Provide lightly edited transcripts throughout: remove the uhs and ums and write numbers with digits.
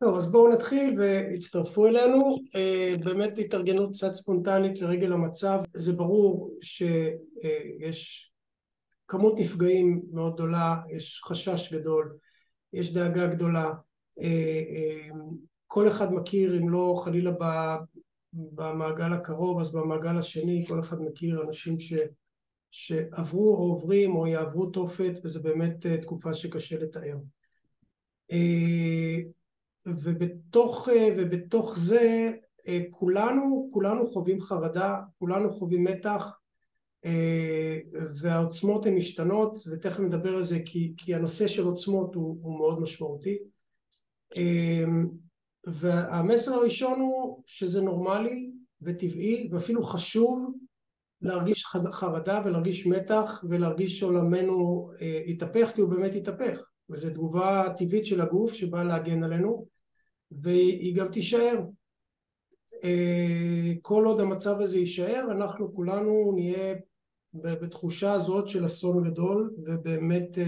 טוב, אז בואו נתחיל והצטרפו אלינו. באמת התארגנות קצת ספונטנית לרגל המצב. זה ברור שיש כמות נפגעים מאוד גדולה, יש חשש גדול, יש דאגה גדולה. כל אחד מכיר, אם לא חלילה במעגל הקרוב, אז במעגל השני, כל אחד מכיר אנשים שעברו או עוברים או יעברו תופת, וזה באמת תקופה שקשה לתאר. ובתוך זה כולנו חווים חרדה, כולנו חווים מתח, והעוצמות הן משתנות, ותכף נדבר על זה כי הנושא של עוצמות הוא מאוד משמעותי. והמסר הראשון הוא שזה נורמלי וטבעי ואפילו חשוב להרגיש חרדה ולהרגיש מתח ולהרגיש שעולמנו יתהפך, כי הוא באמת יתהפך, וזו תגובה טבעית של הגוף שבאה להגן עלינו, והיא גם תישאר. כל עוד המצב הזה יישאר, אנחנו כולנו נהיה בתחושה הזאת של אסון גדול, ובאמת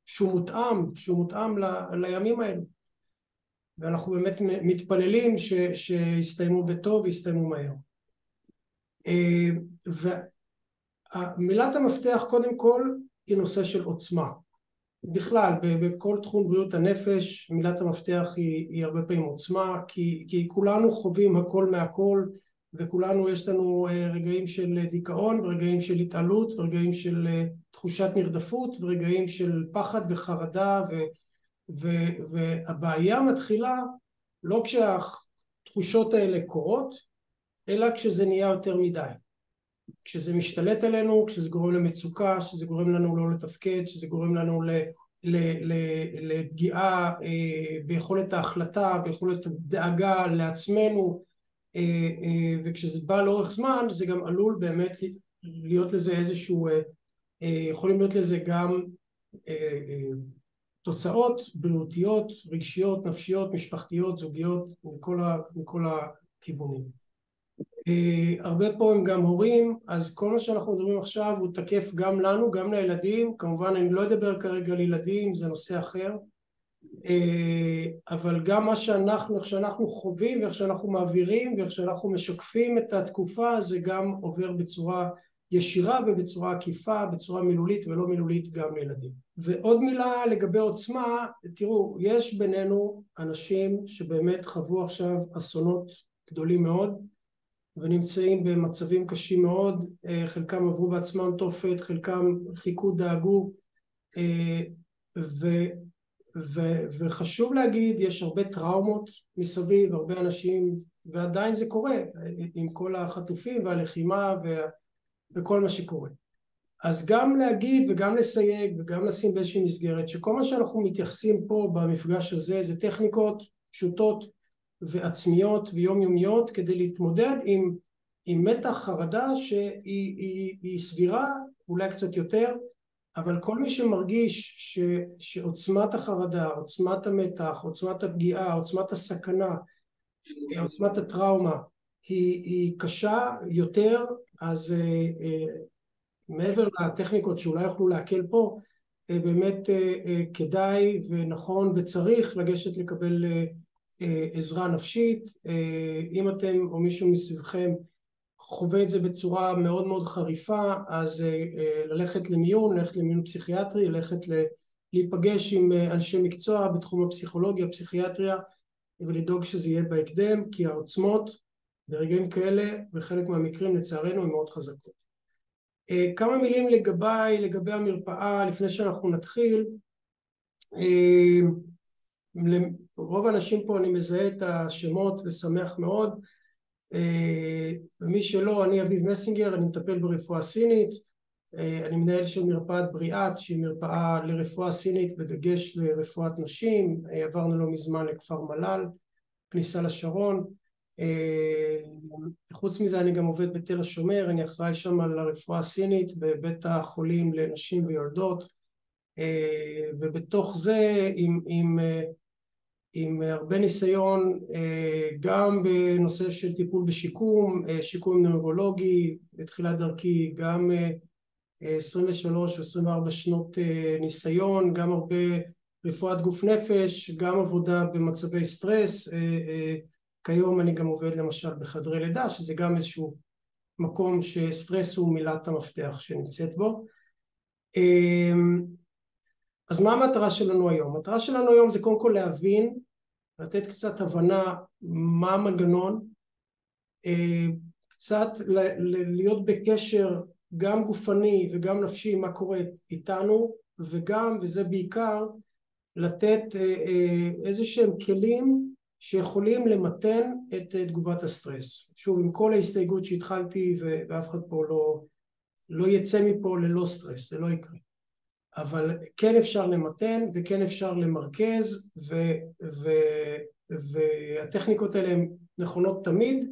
שהוא מותאם לימים האלו, ואנחנו באמת מתפללים שיסתיימו בטוב ויסתיימו מהר. ומילת המפתח קודם כל היא נושא של עוצמה. בכלל, בכל תחום בריאות הנפש, מילת המפתח היא הרבה פעמים עוצמה, כי כולנו חווים הכל מהכל, וכולנו יש לנו רגעים של דיכאון, ורגעים של התעלות, ורגעים של תחושת נרדפות, ורגעים של פחד וחרדה, והבעיה מתחילה לא כשהתחושות האלה קורות, אלא כשזה נהיה יותר מדי. כשזה משתלט עלינו, כשזה גורם למצוקה, כשזה גורם לנו לא לתפקד, כשזה גורם לנו לפגיעה ביכולת ההחלטה, ביכולת דאגה לעצמנו, וכשזה בא לאורך זמן, זה גם עלול באמת להיות לזה איזשהו, יכולים להיות לזה גם תוצאות בריאותיות, רגשיות, נפשיות, משפחתיות, זוגיות, מכל הכיוונים. הרבה פה הם גם הורים, אז כל מה שאנחנו מדברים עכשיו הוא תקף גם לנו, גם לילדים. כמובן אני לא אדבר כרגע על ילדים, זה נושא אחר, אבל גם מה שאנחנו, איך שאנחנו חווים ואיך שאנחנו מעבירים ואיך שאנחנו משקפים את התקופה, זה גם עובר בצורה ישירה ובצורה עקיפה, בצורה מילולית ולא מילולית גם לילדים. ועוד מילה לגבי עוצמה, תראו, יש בינינו אנשים שבאמת חוו עכשיו אסונות גדולים מאוד, ונמצאים במצבים קשים מאוד, חלקם עברו בעצמם תופת, חלקם חיכו, דאגו, וחשוב להגיד, יש הרבה טראומות מסביב, הרבה אנשים, ועדיין זה קורה, עם כל החטופים והלחימה וכל מה שקורה. אז גם להגיד וגם לסייג וגם לשים באיזושהי מסגרת, שכל מה שאנחנו מתייחסים פה במפגש הזה, זה טכניקות פשוטות ועצמיות ויומיומיות, כדי להתמודד עם מתח חרדה שהיא סבירה, אולי קצת יותר, אבל כל מי שמרגיש שעוצמת החרדה, עוצמת המתח, עוצמת הפגיעה, עוצמת הסכנה, עוצמת הטראומה היא קשה יותר, אז מעבר לטכניקות שאולי יוכלו להקל פה, באמת כדאי ונכון וצריך לגשת לקבל עזרה נפשית. אם אתם או מישהו מסביבכם חווה את זה בצורה מאוד מאוד חריפה, אז ללכת למיון, ללכת למיון פסיכיאטרי, ללכת להיפגש עם אנשי מקצוע בתחום הפסיכולוגיה, הפסיכיאטריה, ולדאוג שזה יהיה בהקדם, כי העוצמות ברגעים כאלה בחלק מהמקרים לצערנו הן מאוד חזקות. כמה מילים לגבי המרפאה לפני שאנחנו נתחיל. רוב האנשים פה אני מזהה את השמות ושמח מאוד, ומי שלא, אני אביב מסינגר, אני מטפל ברפואה סינית, אני מנהל של מרפאת בריאת, שהיא מרפאה לרפואה סינית בדגש לרפואת נשים, עברנו לא מזמן לכפר מל"ל, כניסה לשרון. חוץ מזה אני גם עובד בתל השומר, אני אחראי שם על הרפואה הסינית בבית החולים לנשים ויולדות, ובתוך זה עם הרבה ניסיון גם בנושא של טיפול בשיקום, שיקום נוירולוגי, בתחילת דרכי גם 23 או 24 שנות ניסיון, גם הרבה רפואת גוף נפש, גם עבודה במצבי סטרס. כיום אני גם עובד למשל בחדרי לידה, שזה גם איזשהו מקום שסטרס הוא מילת המפתח שנמצאת בו. אז מה המטרה שלנו היום? המטרה שלנו היום זה קודם כל להבין, לתת קצת הבנה מה המנגנון, קצת להיות בקשר גם גופני וגם נפשי מה קורה איתנו, וגם, וזה בעיקר, לתת איזה שהם כלים שיכולים למתן את תגובת הסטרס. שוב, עם כל ההסתייגות שהתחלתי, ואף אחד פה לא יצא מפה ללא סטרס, זה לא יקרה. אבל כן אפשר למתן וכן אפשר למרכז, והטכניקות האלה הן נכונות תמיד,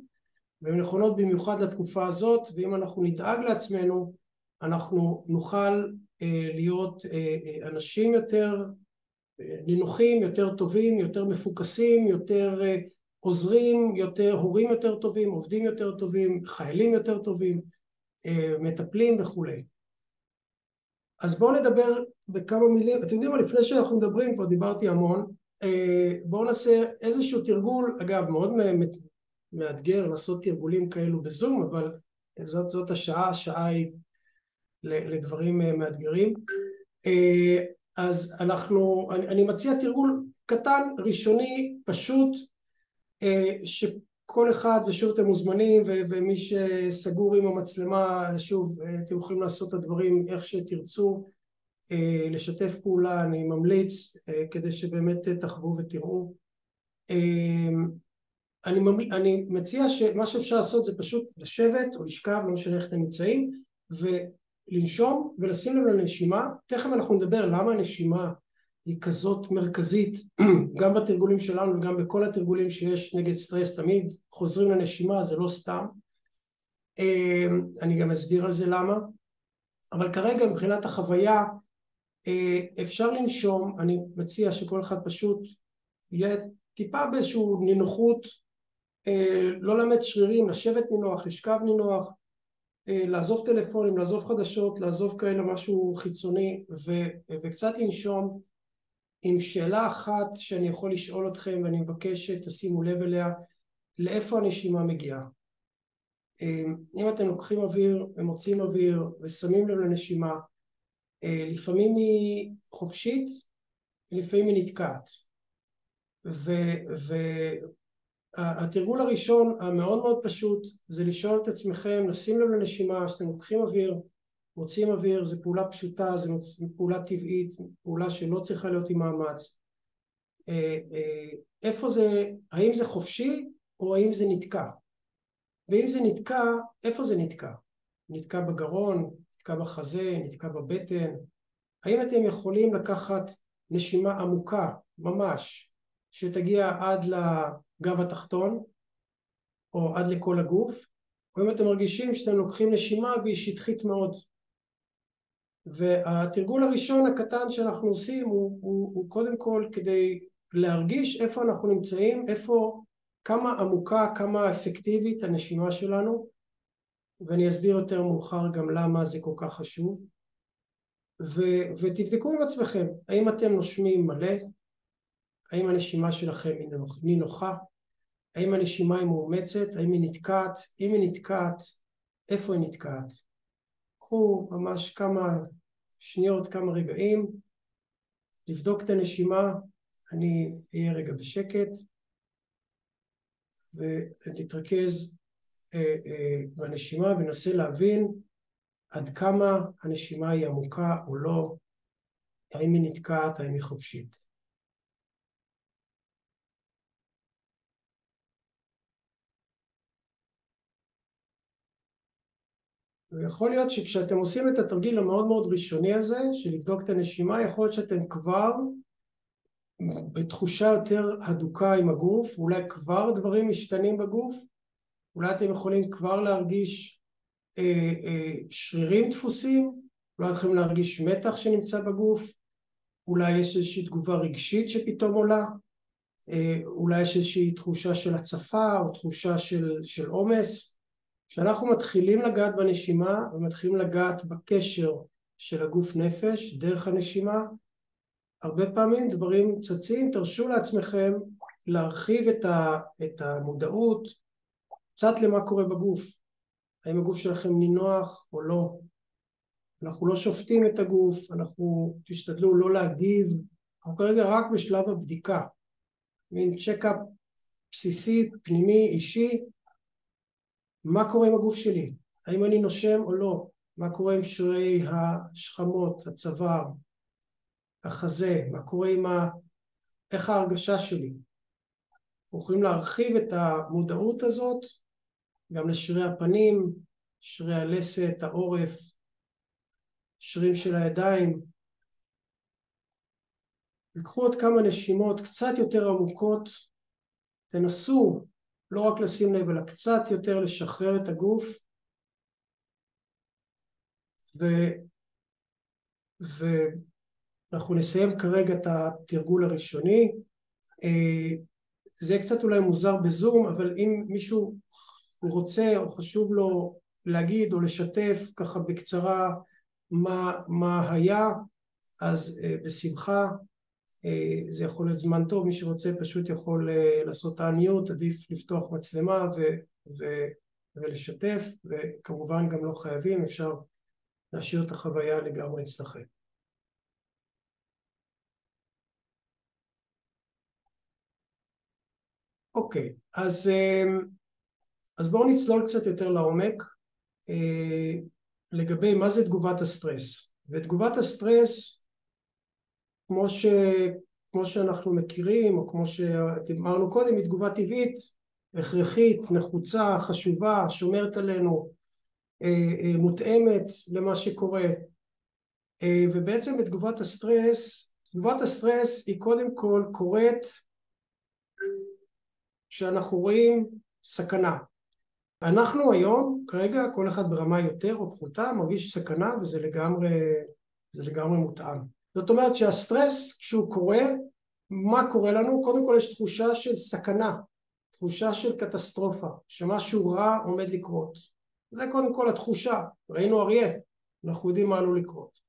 והן נכונות במיוחד לתקופה הזאת, ואם אנחנו נדאג לעצמנו, אנחנו נוכל להיות אנשים יותר נינוחים, יותר טובים, יותר מפוקסים, יותר עוזרים, יותר הורים יותר טובים, עובדים יותר טובים, חיילים יותר טובים, מטפלים וכולי. אז בואו נדבר בכמה מילים. אתם יודעים מה, לפני שאנחנו מדברים, כבר דיברתי המון, בואו נעשה איזשהו תרגול, אגב מאוד מאתגר לעשות תרגולים כאלו בזום, אבל זאת השעה היא לדברים מאתגרים. אז אני מציע תרגול קטן, ראשוני, פשוט, שכל אחד, ושוב אתם מוזמנים, ומי שסגור עם המצלמה, שוב אתם יכולים לעשות את הדברים איך שתרצו, לשתף פעולה, אני ממליץ, כדי שבאמת תחוו ותראו. אני מציע שמה שאפשר לעשות זה פשוט לשבת או לשכב, לא משנה איך אתם נמצאים, ולנשום ולשים לב לנשימה. תכף אנחנו נדבר למה הנשימה היא כזאת מרכזית, גם בתרגולים שלנו וגם בכל התרגולים שיש נגד סטרס, תמיד חוזרים לנשימה, זה לא סתם. אני גם אסביר על זה למה. אבל כרגע מבחינת החוויה, אפשר לנשום. אני מציע שכל אחד פשוט יהיה טיפה באיזשהו נינוחות, לא למד שרירים, לשבת נינוח, לשכב נינוח, לעזוב טלפונים, לעזוב חדשות, לעזוב כאלה משהו חיצוני, וקצת לנשום עם שאלה אחת שאני יכול לשאול אתכם, ואני מבקש שתשימו לב אליה, לאיפה הנשימה מגיעה. אם אתם לוקחים אוויר ומוצאים אוויר ושמים לב לנשימה, לפעמים היא חופשית, לפעמים היא נתקעת. והתרגול הראשון המאוד מאוד פשוט זה לשאול את עצמכם, לשים לב לנשימה, שאתם לוקחים אוויר, מוצאים אוויר, זו פעולה פשוטה, זו פעולה טבעית, פעולה שלא צריכה להיות עם מאמץ. איפה זה, האם זה חופשי או האם זה נתקע? ואם זה נתקע, איפה זה נתקע? נתקע בגרון, נתקע בחזה, נתקע בבטן? האם אתם יכולים לקחת נשימה עמוקה, ממש, שתגיע עד לגב התחתון, או עד לכל הגוף, או אם אתם מרגישים שאתם לוקחים נשימה והיא שטחית מאוד. והתרגול הראשון הקטן שאנחנו עושים הוא קודם כל כדי להרגיש איפה אנחנו נמצאים, כמה עמוקה, כמה אפקטיבית הנשימה שלנו, ואני אסביר יותר מאוחר גם למה זה כל כך חשוב. ותבדקו עם עצמכם, האם אתם נושמים מלא, האם הנשימה שלכם היא נינוחה, האם הנשימה היא מאומצת, האם היא נתקעת, אם היא נתקעת, איפה היא נתקעת. קחו ממש כמה שניות, כמה רגעים, לבדוק את הנשימה. אני אהיה רגע בשקט, ולהתרכז בנשימה, וננסה להבין עד כמה הנשימה היא עמוקה או לא, האם היא נתקעת, האם היא חופשית. ויכול להיות שכשאתם עושים את התרגיל המאוד מאוד ראשוני הזה, של לבדוק את הנשימה, יכול להיות שאתם כבר בתחושה יותר הדוקה עם הגוף, אולי כבר דברים משתנים בגוף, אולי אתם יכולים כבר להרגיש שרירים דפוסים, אולי אתם יכולים להרגיש מתח שנמצא בגוף, אולי יש איזושהי תגובה רגשית שפתאום עולה, אולי יש איזושהי תחושה של הצפה או תחושה של עומס. כשאנחנו מתחילים לגעת בנשימה ומתחילים לגעת בקשר של הגוף נפש דרך הנשימה, הרבה פעמים דברים צצים, תרשו לעצמכם להרחיב את המודעות קצת למה קורה בגוף. האם הגוף שלכם נינוח או לא. אנחנו לא שופטים את הגוף, אנחנו תשתדלו לא להגיב, אנחנו כרגע רק בשלב הבדיקה, מין צ'קאפ בסיסי, פנימי, אישי, מה קורה עם הגוף שלי, האם אני נושם או לא, מה קורה עם שרירי השכמות, הצוואר, החזה, מה קורה עם איך ההרגשה שלי. אנחנו יכולים להרחיב את המודעות הזאת גם לשרירי הפנים, שרירי הלסת, העורף, שרירים של הידיים. לקחו עוד כמה נשימות קצת יותר עמוקות, תנסו לא רק לשים לב אלא קצת יותר לשחרר את הגוף, ואנחנו נסיים כרגע את התרגול הראשוני. זה קצת אולי מוזר בזום, אבל אם מישהו רוצה או חשוב לו להגיד או לשתף ככה בקצרה מה היה, אז בשמחה. זה יכול להיות זמן טוב, מי שרוצה פשוט יכול לעשות unmute, עדיף לפתוח מצלמה ולשתף, וכמובן גם לא חייבים, אפשר להשאיר את החוויה לגמרי אצלכם. אוקיי, אז בואו נצלול קצת יותר לעומק לגבי מה זה תגובת הסטרס. ותגובת הסטרס, כמו שאנחנו מכירים, או כמו שאמרנו קודם, היא תגובה טבעית, הכרחית, נחוצה, חשובה, שומרת עלינו, מותאמת למה שקורה. ובעצם בתגובת הסטרס, תגובת הסטרס היא קודם כל קורית כשאנחנו רואים סכנה. אנחנו היום, כרגע, כל אחד ברמה יותר או פחותה, מרגיש סכנה, וזה לגמרי מותאם. זאת אומרת שהסטרס, כשהוא קורה, מה קורה לנו? קודם כל יש תחושה של סכנה, תחושה של קטסטרופה, שמשהו רע עומד לקרות. זה קודם כל התחושה. ראינו אריה, אנחנו יודעים מה עלול לקרות.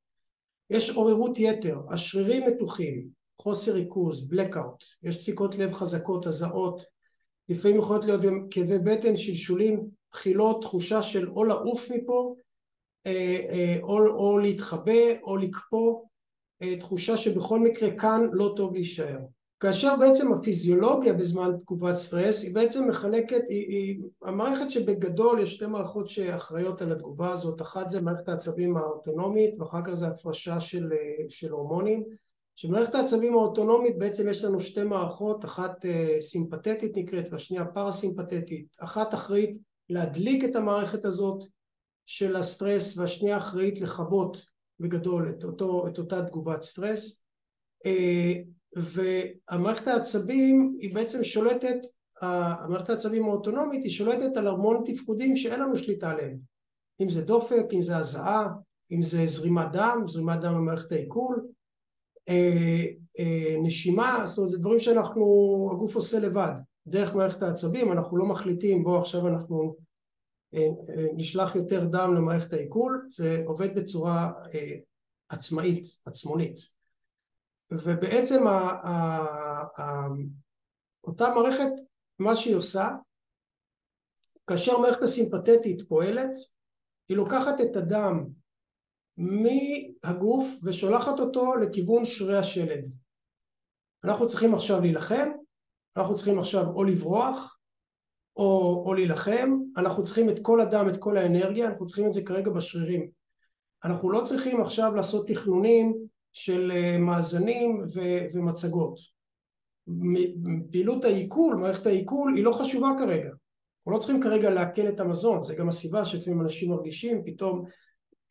יש עוררות יתר, השרירים מתוחים, חוסר ריכוז, בלקאוט, יש דפיקות לב חזקות, הזעות, לפעמים יכולות להיות גם כאבי בטן, שלשולים, בחילות, תחושה של או לעוף מפה, או להתחבא, או לקפוא, תחושה שבכל מקרה כאן לא טוב להישאר. כאשר בעצם הפיזיולוגיה בזמן תגובת סטרס היא בעצם מחלקת, היא המערכת שבגדול יש שתי מערכות שאחראיות על התגובה הזאת. אחת זה מערכת העצבים האוטונומית, ואחר כך זה הפרשה של הורמונים. שמערכת העצבים האוטונומית בעצם יש לנו שתי מערכות, אחת סימפתטית נקראת והשנייה פרסימפתטית. אחת אחראית להדליק את המערכת הזאת של הסטרס, והשנייה אחראית לכבות בגדול את אותה תגובת סטרס. והמערכת העצבים היא בעצם שולטת, המערכת העצבים האוטונומית היא שולטת על המון תפקודים שאין לנו שליטה עליהם. אם זה דופק, אם זה הזעה, אם זה זרימת דם במערכת העיכול, נשימה, זאת אומרת זה דברים הגוף עושה לבד דרך מערכת העצבים. אנחנו לא מחליטים בוא עכשיו אנחנו נשלח יותר דם למערכת העיכול, זה עובד בצורה עצמאית, עצמונית. ובעצם אותה מערכת, מה שהיא עושה, כאשר המערכת הסימפתטית פועלת, היא לוקחת את הדם מהגוף ושולחת אותו לכיוון שרירי השלד. אנחנו צריכים עכשיו להילחם, אנחנו צריכים עכשיו או לברוח, או להילחם. אנחנו צריכים את כל הדם, את כל האנרגיה, אנחנו צריכים את זה כרגע בשרירים. אנחנו לא צריכים עכשיו לעשות תכנונים של מאזנים ומצגות. פעילות העיכול, מערכת העיכול היא לא חשובה כרגע. אנחנו לא צריכים כרגע להקל את המזון, זה גם הסיבה שלפעמים אנשים מרגישים פתאום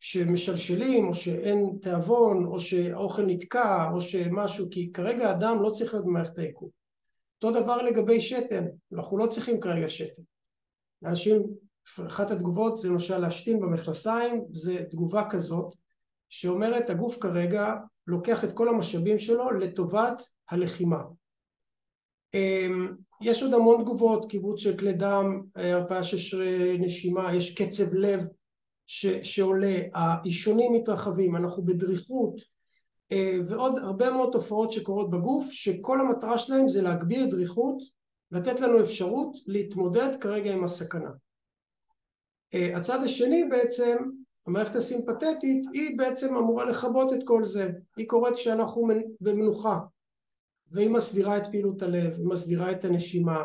שמשלשלים, או שאין תיאבון, או שהאוכל נתקע, או שמשהו, כי כרגע האדם לא צריך להיות במערכת העיכול. אותו דבר לגבי שתן, אנחנו לא צריכים כרגע שתן. לאנשים, אחת התגובות זה למשל להשתין במכנסיים, זה תגובה כזאת, שאומרת הגוף כרגע לוקח את כל המשאבים שלו לטובת הלחימה. יש עוד המון תגובות, קיבוץ של כלי דם, הרפאה של שרירי נשימה, יש קצב לב שעולה, האישונים מתרחבים, אנחנו בדריכות, ועוד הרבה מאוד תופעות שקורות בגוף, שכל המטרה שלהם זה להגביר דריכות, לתת לנו אפשרות להתמודד כרגע עם הסכנה. הצד השני בעצם, המערכת הסימפתטית, היא בעצם אמורה לכבות את כל זה. היא קורית כשאנחנו במנוחה, והיא מסדירה את פעילות הלב, היא מסדירה את הנשימה,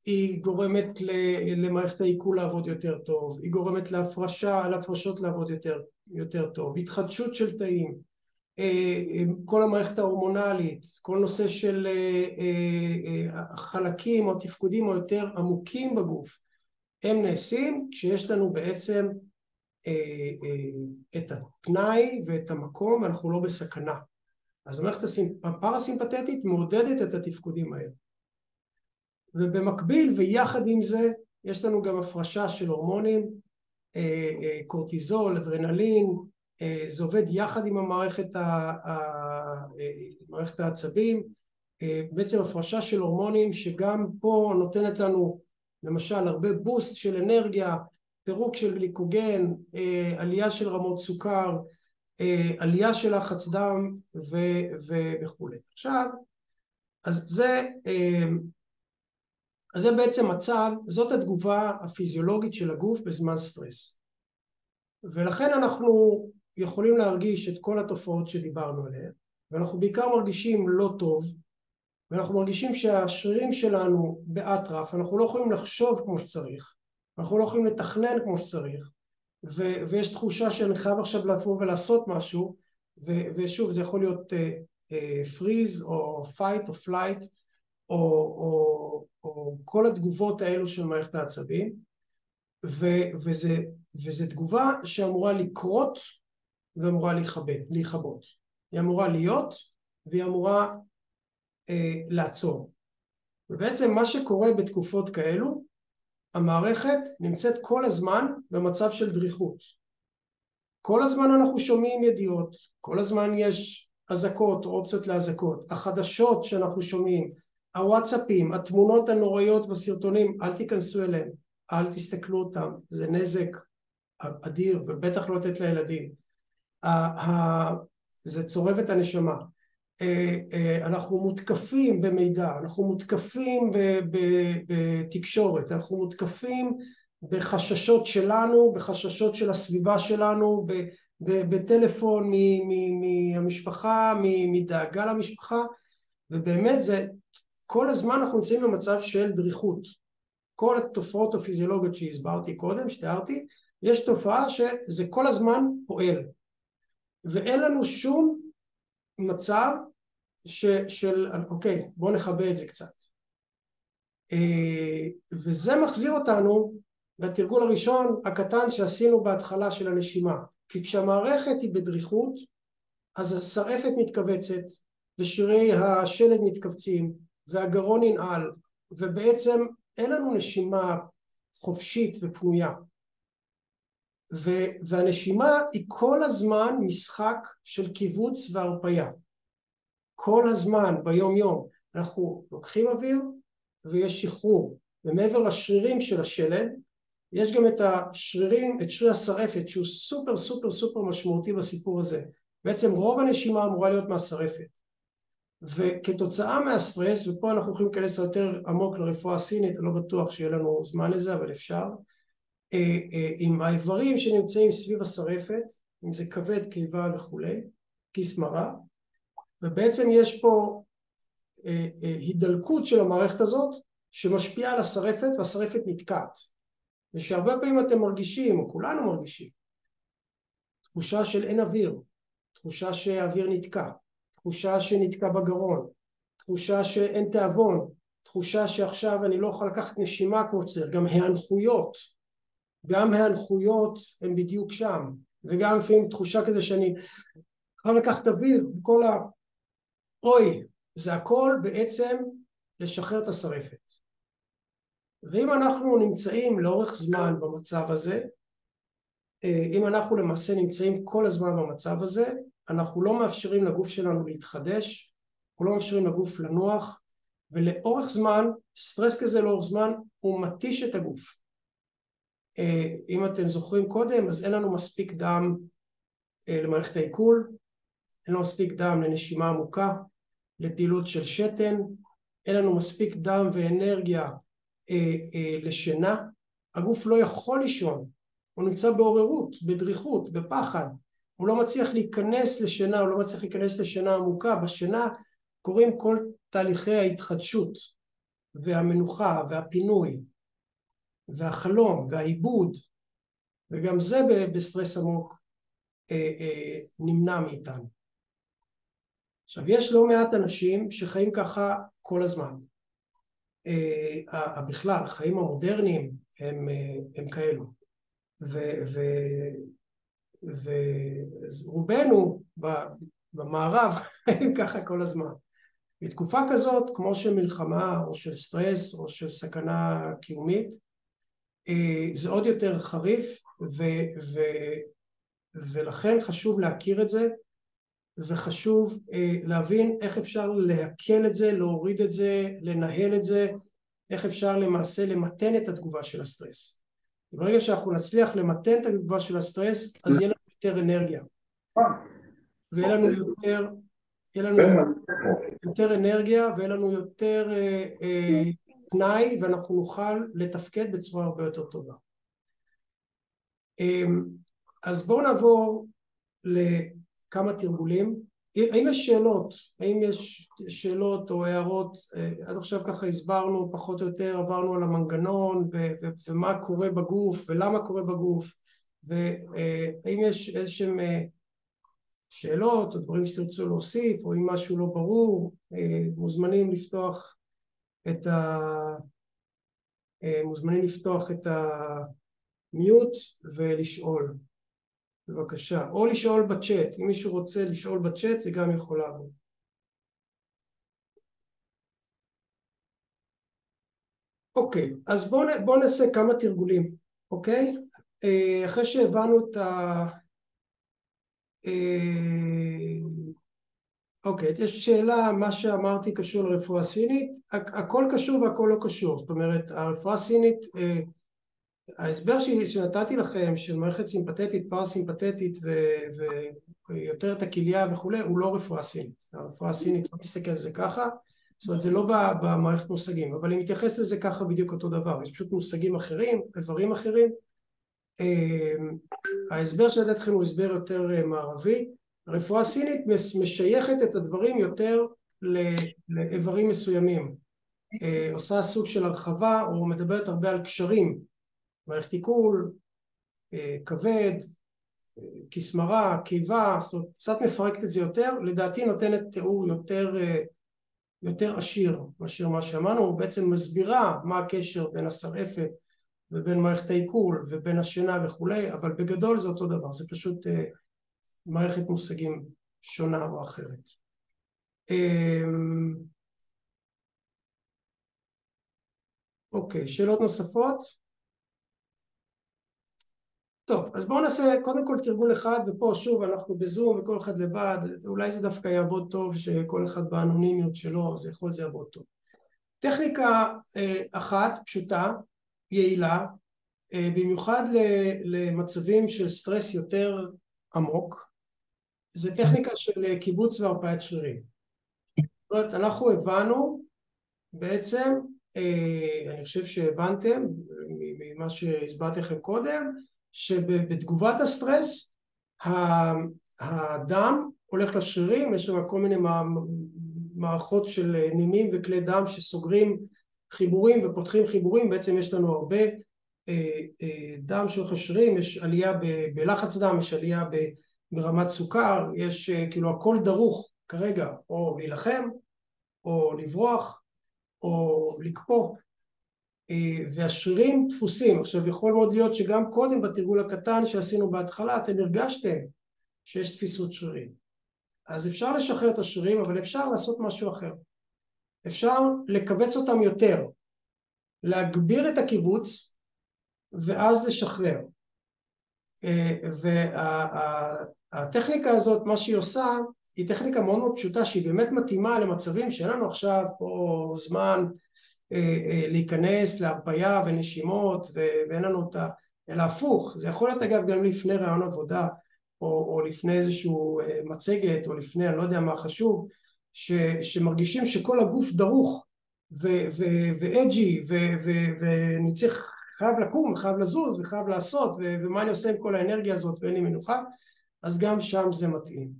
היא גורמת למערכת העיכול לעבוד יותר טוב, היא גורמת להפרשות לעבוד יותר טוב, התחדשות של תאים, כל המערכת ההורמונלית, כל נושא של חלקים או תפקודים או יותר עמוקים בגוף, הם נעשים כשיש לנו בעצם את הפנאי ואת המקום, אנחנו לא בסכנה. אז המערכת הפרסימפתטית מעודדת את התפקודים האלה. ובמקביל ויחד עם זה, יש לנו גם הפרשה של הורמונים, קורטיזול, אדרנלין, זה עובד יחד עם מערכת העצבים, בעצם הפרשה של הורמונים שגם פה נותנת לנו למשל הרבה בוסט של אנרגיה, פירוק של גליקוגן, עלייה של רמות סוכר, עלייה של לחץ דם וכו'. עכשיו, אז זה בעצם מצב, זאת התגובה הפיזיולוגית של הגוף בזמן סטרס. ולכן אנחנו יכולים להרגיש את כל התופעות שדיברנו עליהן, ואנחנו בעיקר מרגישים לא טוב, ואנחנו מרגישים שהשרירים שלנו באטרף, אנחנו לא יכולים לחשוב כמו שצריך, אנחנו לא יכולים לתכנן כמו שצריך, ויש תחושה שאני חייב עכשיו לבוא ולעשות משהו, ושוב זה יכול להיות freeze או fight או flight, או כל התגובות האלו של מערכת העצבים, וזה תגובה שאמורה לקרות ואמורה להיכבות. היא אמורה להיות והיא אמורה לעצור. ובעצם מה שקורה בתקופות כאלו, המערכת נמצאת כל הזמן במצב של דריכות. כל הזמן אנחנו שומעים ידיעות, כל הזמן יש אזעקות או אופציות להזעקות, החדשות שאנחנו שומעים, הוואטסאפים, התמונות הנוראיות והסרטונים, אל תיכנסו אליהם, אל תסתכלו אותם, זה נזק אדיר ובטח לא לתת לילדים. זה צורב את הנשמה. אנחנו מותקפים במידע, אנחנו מותקפים בתקשורת, אנחנו מותקפים בחששות שלנו, בחששות של הסביבה שלנו, בטלפון מהמשפחה, מדאגה למשפחה, ובאמת זה כל הזמן אנחנו נמצאים במצב של דריכות. כל התופעות הפיזיולוגיות שהסברתי קודם, שתיארתי, יש תופעה שזה כל הזמן פועל, ואין לנו שום מצב של אוקיי, בוא נכבה את זה קצת. וזה מחזיר אותנו לתרגול הראשון הקטן שעשינו בהתחלה של הנשימה, כי כשהמערכת היא בדריכות, אז השרעפת מתכווצת, ושרירי השלד מתכווצים, והגרון ננעל, ובעצם אין לנו נשימה חופשית ופנויה. והנשימה היא כל הזמן משחק של קיבוץ והרפיה. כל הזמן ביום יום אנחנו לוקחים אוויר ויש שחרור, ומעבר לשרירים של השלד יש גם את השרירים, את שריר השרעפת שהוא סופר סופר סופר משמעותי בסיפור הזה. בעצם רוב הנשימה אמורה להיות מהשרעפת, וכתוצאה מהסטרס, ופה אנחנו יכולים להיכנס יותר עמוק לרפואה הסינית, אני לא בטוח שיהיה לנו זמן לזה אבל אפשר, עם האיברים שנמצאים סביב השרעפת, אם זה כבד, קיבה וכולי, כיס מרה, ובעצם יש פה הידלקות של המערכת הזאת שמשפיעה על השרעפת, והשרעפת נתקעת. ושהרבה פעמים אתם מרגישים, או כולנו מרגישים, תחושה של אין אוויר, תחושה שהאוויר נתקע, תחושה שנתקע בגרון, תחושה שאין תיאבון, תחושה שעכשיו אני לא יכול לקחת נשימה כמו שצריך, גם ההנחויות הן בדיוק שם, וגם לפעמים תחושה כזה שאני יכול לקחת אוויר, וכל אוי, זה הכל בעצם לשחרר את השרעפת. ואם אנחנו נמצאים לאורך זמן במצב הזה, אם אנחנו למעשה נמצאים כל הזמן במצב הזה, אנחנו לא מאפשרים לגוף שלנו להתחדש, אנחנו לא מאפשרים לגוף לנוח, ולאורך זמן, סטרס כזה לאורך זמן, הוא מתיש את הגוף. אם אתם זוכרים קודם, אז אין לנו מספיק דם למערכת העיכול, אין לנו מספיק דם לנשימה עמוקה, לפעילות של שתן, אין לנו מספיק דם ואנרגיה לשינה, הגוף לא יכול לישון, הוא נמצא בעוררות, בדריכות, בפחד, הוא לא מצליח להיכנס לשינה, הוא לא מצליח להיכנס לשינה עמוקה. בשינה קורים כל תהליכי ההתחדשות והמנוחה והפינוי והחלום והעיבוד, וגם זה בסטרס עמוק נמנע מאיתנו. עכשיו, יש לא מעט אנשים שחיים ככה כל הזמן. בכלל, החיים המודרניים הם כאלו. ורובנו במערב חיים ככה כל הזמן. בתקופה כזאת, כמו של מלחמה או של סטרס או של סכנה קיומית, זה עוד יותר חריף, ולכן חשוב להכיר את זה, וחשוב להבין איך אפשר להקל את זה, להוריד את זה, לנהל את זה, איך אפשר למעשה למתן את התגובה של הסטרס. ברגע שאנחנו נצליח למתן את התגובה של הסטרס, אז יהיה לנו יותר אנרגיה. ויהיה לנו יותר אנרגיה, ויהיה לנו יותר פנאי, ואנחנו נוכל לתפקד בצורה הרבה יותר טובה. אז בואו נעבור לכמה תרגולים. האם יש שאלות? האם יש שאלות או הערות? עד עכשיו ככה הסברנו פחות או יותר, עברנו על המנגנון ומה קורה בגוף ולמה קורה בגוף, והאם יש איזשהם שאלות או דברים שתרצו להוסיף, או אם משהו לא ברור, מוזמנים לפתוח את המיוט ולשאול. בבקשה, או לשאול בצ'אט, אם מישהו רוצה לשאול בצ'אט זה גם יכול לעבוד. אוקיי, אז בואו נעשה כמה תרגולים, אוקיי? אחרי שהבנו את אוקיי, יש שאלה, מה שאמרתי קשור לרפואה סינית, הכל קשור והכל לא קשור, זאת אומרת, הרפואה הסינית, ההסבר שנתתי לכם של מערכת סימפתטית, פרסימפתטית ויותר את הכליה וכו', הוא לא רפואה סינית. הרפואה הסינית לא מסתכל על זה ככה, זאת אומרת זה לא במערכת מושגים, אבל היא מתייחסת לזה ככה בדיוק אותו דבר, יש פשוט מושגים אחרים, איברים אחרים. ההסבר שנתתי לכם הוא הסבר יותר מערבי. הרפואה הסינית משייכת את הדברים יותר לאיברים מסוימים, עושה סוג של הרחבה, או מדברת הרבה על קשרים, מערכת עיכול, כבד, כסמרה, קיבה, זאת אומרת, קצת מפרקת את זה יותר, לדעתי נותנת תיאור יותר עשיר מאשר מה שאמרנו, הוא בעצם מסבירה מה הקשר בין השרעפת ובין מערכת העיכול ובין השינה וכולי, אבל בגדול זה אותו דבר, זה פשוט מערכת מושגים שונה או אחרת. אוקיי, שאלות נוספות? טוב, אז בואו נעשה קודם כל תרגול אחד, ופה שוב אנחנו בזום וכל אחד לבד, אולי זה דווקא יעבוד טוב שכל אחד באנונימיות שלו, אז יכול זה יעבוד טוב. טכניקה אחת, פשוטה, יעילה, במיוחד למצבים של סטרס יותר עמוק, זה טכניקה של קיבוץ והרפאית שרירים. זאת אומרת, אנחנו הבנו בעצם, אני חושב שהבנתם ממה שהסברתי לכם קודם, שבתגובת הסטרס הדם הולך לשרירים, יש שם כל מיני מערכות של נימים וכלי דם שסוגרים חיבורים ופותחים חיבורים, בעצם יש לנו הרבה דם שהולך לשרירים, יש עלייה בלחץ דם, יש עלייה ברמת סוכר, יש כאילו הכל דרוך כרגע, או להילחם, או לברוח, או לקפוא, והשרירים דפוסים. עכשיו יכול מאוד להיות שגם קודם בתרגול הקטן שעשינו בהתחלה אתם הרגשתם שיש תפיסות שרירים, אז אפשר לשחרר את השרירים, אבל אפשר לעשות משהו אחר, אפשר לקבץ אותם יותר, להגביר את הקיבוץ ואז לשחרר. והטכניקה הזאת, מה שהיא עושה, היא טכניקה מאוד מאוד פשוטה, שהיא באמת מתאימה למצבים שאין לנו עכשיו פה זמן להיכנס להרפיה ונשימות ואין לנו אותה, אלא הפוך. זה יכול להיות אגב גם לפני רעיון עבודה, או לפני איזשהו מצגת, או לפני אני לא יודע מה חשוב, שמרגישים שכל הגוף דרוך ואג'י, ואני צריך, חייב לקום, חייב לזוז, וחייב לעשות, ומה אני עושה עם כל האנרגיה הזאת ואין לי מנוחה, אז גם שם זה מתאים.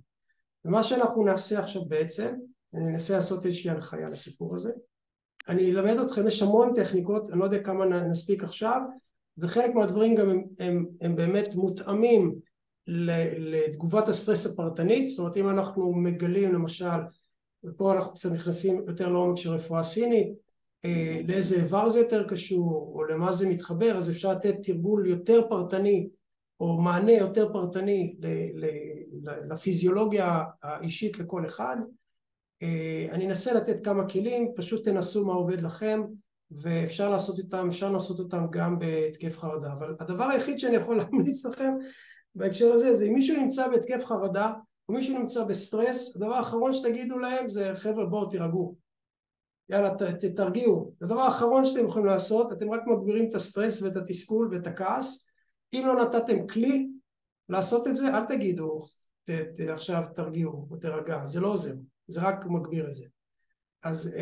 ומה שאנחנו נעשה עכשיו בעצם, אני אנסה לעשות איזושהי הנחיה לסיפור הזה. אני אלמד אתכם, יש המון טכניקות, אני לא יודע כמה נספיק עכשיו, וחלק מהדברים גם הם באמת מותאמים לתגובת הסטרס הפרטנית. זאת אומרת, אם אנחנו מגלים למשל, ופה אנחנו קצת נכנסים יותר לעומק של רפואה סינית, לאיזה איבר זה יותר קשור, או למה זה מתחבר, אז אפשר לתת תרגול יותר פרטני, או מענה יותר פרטני לפיזיולוגיה האישית לכל אחד. אני אנסה לתת כמה כלים, פשוט תנסו מה עובד לכם, ואפשר לעשות אותם גם בהתקף חרדה. אבל הדבר היחיד שאני יכול להמליץ לכם בהקשר הזה, זה אם מישהו נמצא בהתקף חרדה, או מישהו נמצא בסטרס, הדבר האחרון שתגידו להם זה, חבר'ה בואו תירגעו, יאללה תרגיעו. הדבר האחרון שאתם יכולים לעשות, אתם רק מגבירים את הסטרס ואת התסכול ואת הכעס. אם לא נתתם כלי לעשות את זה, אל תגידו עכשיו תרגיעו או תרגע, זה לא עוזר, זה רק מגביר את זה. אז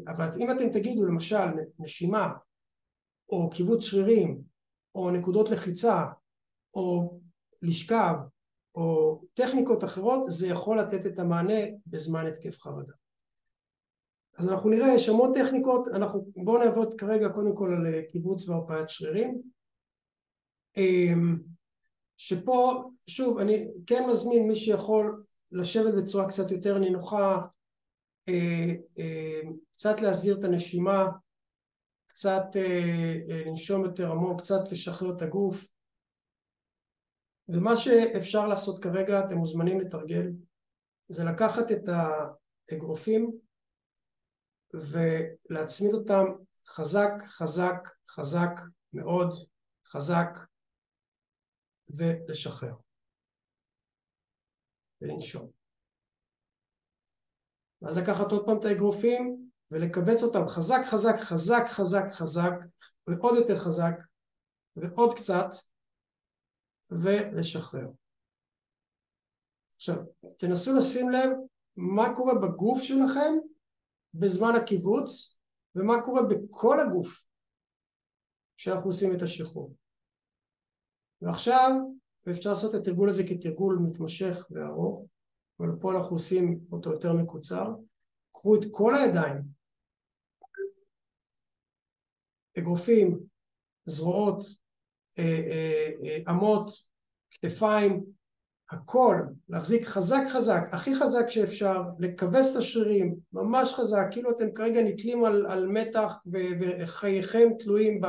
אבל אם אתם תגידו למשל נשימה, או כיווץ שרירים, או נקודות לחיצה, או לשכב, או טכניקות אחרות, זה יכול לתת את המענה בזמן התקף חרדה. אז אנחנו נראה, יש המון טכניקות, בואו נעבוד כרגע קודם כל על כיווץ והרפאת שרירים. שפה, שוב, אני כן מזמין מי שיכול לשבת בצורה קצת יותר נינוחה, קצת להסדיר את הנשימה, קצת לנשום יותר עמוק, קצת לשחרר את הגוף. ומה שאפשר לעשות כרגע, אתם מוזמנים לתרגל, זה לקחת את האגרופים ולהצמיד אותם חזק, חזק, חזק, מאוד חזק, ולשחרר ולנשום. אז לקחת עוד פעם את האגרופים ולקבץ אותם חזק, חזק, חזק, חזק, חזק, ועוד יותר חזק, ועוד קצת, ולשחרר. עכשיו, תנסו לשים לב מה קורה בגוף שלכם בזמן הקיבוץ, ומה קורה בכל הגוף כשאנחנו עושים את השחרור. ועכשיו אפשר לעשות את התרגול הזה כתרגול מתמשך וארוך, אבל פה אנחנו עושים אותו יותר מקוצר. קחו את כל הידיים, אגרופים, זרועות, אמות, כתפיים, הכל, להחזיק חזק חזק, הכי חזק שאפשר, לקבץ את השרירים, ממש חזק, כאילו אתם כרגע נתלים על מתח וחייכם תלויים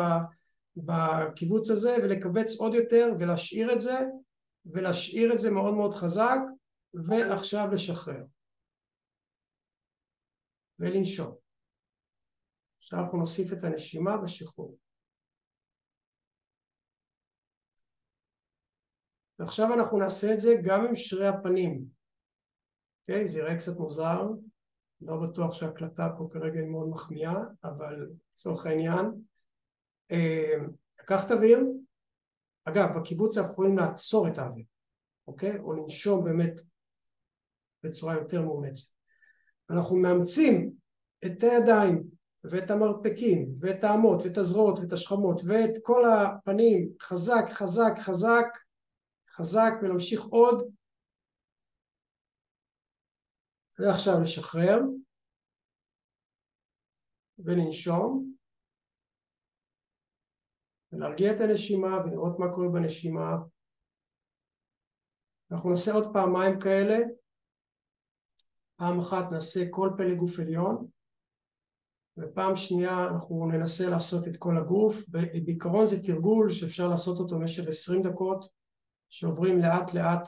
בקיבוץ הזה, ולקבץ עוד יותר ולהשאיר את זה מאוד מאוד חזק, ועכשיו לשחרר ולנשום. עכשיו אנחנו נוסיף את הנשימה בשחרור. ועכשיו אנחנו נעשה את זה גם עם שרי הפנים. אוקיי? זה יראה קצת מוזר, לא בטוח שההקלטה פה כרגע היא מאוד מחמיאה, אבל לצורך העניין, לקחת אוויר. אגב, בקיבוץ אנחנו יכולים לעצור את האוויר, אוקיי? או לנשום באמת בצורה יותר מאומצת. אנחנו מאמצים את הידיים ואת המרפקים ואת האמות ואת הזרועות ואת השכמות ואת כל הפנים חזק חזק חזק חזק, ולהמשיך עוד. ועכשיו לשחרר ולנשום ולהרגיע את הנשימה ולראות מה קורה בנשימה. אנחנו נעשה עוד פעמיים כאלה. פעם אחת נעשה כל פלג גוף עליון, ופעם שנייה אנחנו ננסה לעשות את כל הגוף. בעיקרון זה תרגול שאפשר לעשות אותו במשך 20 דקות, שעוברים לאט לאט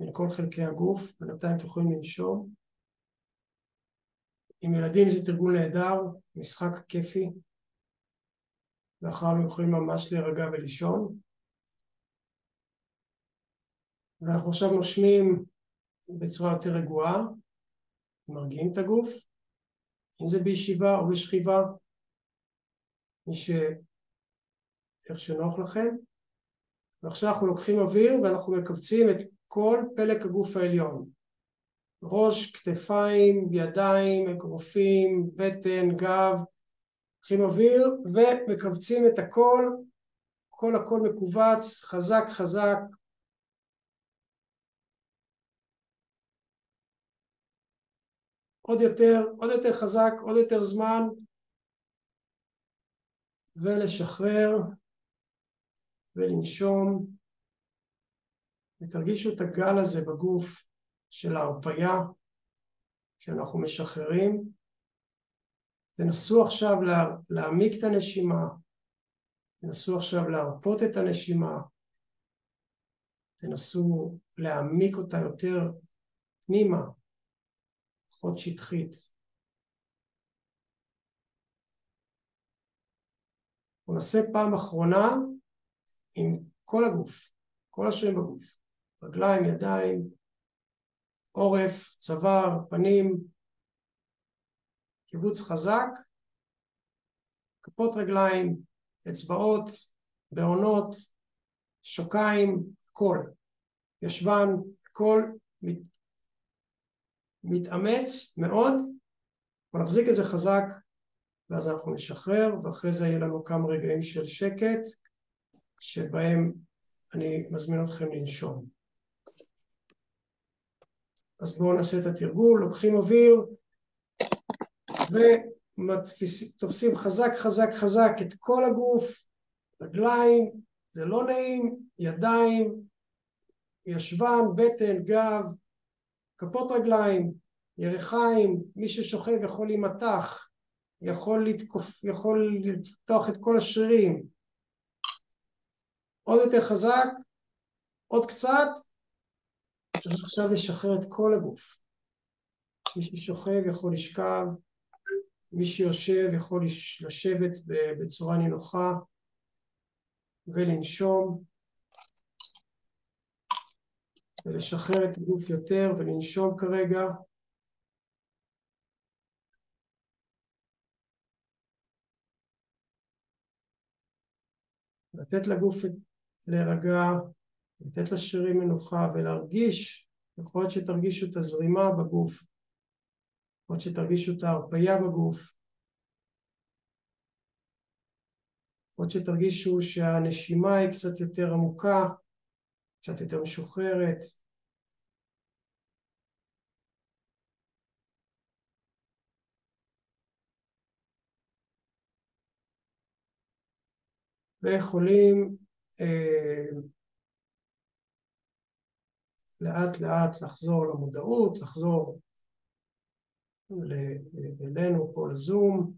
בין כל חלקי הגוף, בינתיים אתם יכולים לנשום. עם ילדים זה תרגול נהדר, משחק כיפי, ואחר הם יכולים ממש להירגע ולישון. ואנחנו עכשיו נושמים בצורה יותר רגועה, מרגיעים את הגוף, אם זה בישיבה או בשכיבה, איך שנוח לכם. ועכשיו אנחנו לוקחים אוויר ואנחנו מקבצים את כל פלק הגוף העליון. ראש, כתפיים, ידיים, אגרופים, בטן, גב. לוקחים אוויר ומקבצים את הכל, הכל מקובץ, חזק חזק. עוד יותר חזק, עוד יותר זמן, ולשחרר ולנשום, ותרגישו את הגל הזה בגוף של ההרפיה שאנחנו משחררים. תנסו עכשיו להעמיק את הנשימה, תנסו עכשיו להרפות את הנשימה, תנסו להעמיק אותה יותר פנימה, פחות שטחית. נעשה פעם אחרונה עם כל הגוף, כל השרירים בגוף, רגליים, ידיים, עורף, צוואר, פנים, קיבוץ חזק, כפות רגליים, אצבעות, בעונות, שוקיים, כל, ישבן, כל מתאמץ מאוד, ונחזיק את זה חזק, ואז אנחנו נשחרר, ואחרי זה יהיה לנו כמה רגעים של שקט, שבהם אני מזמין אתכם לנשום. אז בואו נעשה את התרגול, לוקחים אוויר, ותופסים חזק חזק חזק את כל הגוף, רגליים, זה לא נעים, ידיים, ישבן, בטן, גב, כפות רגליים, ירחיים, מי ששוכב יכול להימתח, יכול לפתוח את כל השרירים. עוד יותר חזק, עוד קצת, ועכשיו לשחרר את כל הגוף. מי ששוכב יכול לשכב, מי שיושב יכול לשבת בצורה נינוחה ולנשום, ולשחרר את הגוף יותר ולנשום כרגע. לתת לגוף להירגע, לתת לשרירים מנוחה ולהרגיש, יכול להיות שתרגישו את הזרימה בגוף, יכול להיות שתרגישו את ההרפיה בגוף, יכול להיות שתרגישו שהנשימה היא קצת יותר עמוקה, קצת יותר משוחררת. ויכולים לאט לאט לחזור למודעות, לחזור אלינו פה לזום.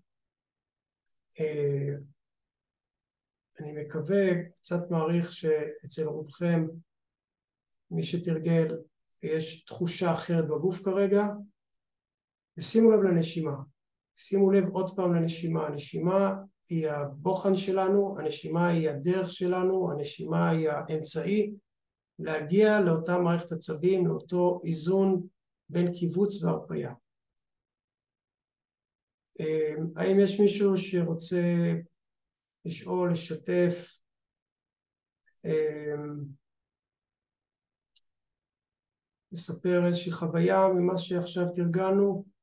אני מקווה, קצת מעריך שאצל רובכם, מי שתרגל, יש תחושה אחרת בגוף כרגע. ושימו לב לנשימה. שימו לב עוד פעם לנשימה. הנשימה היא הבוחן שלנו, הנשימה היא הדרך שלנו, הנשימה היא האמצעי להגיע לאותה מערכת עצבים, לאותו איזון בין קיבוץ והרפיה. האם יש מישהו שרוצה לשאול, לשתף? לספר איזושהי חוויה ממה שעכשיו תרגלנו?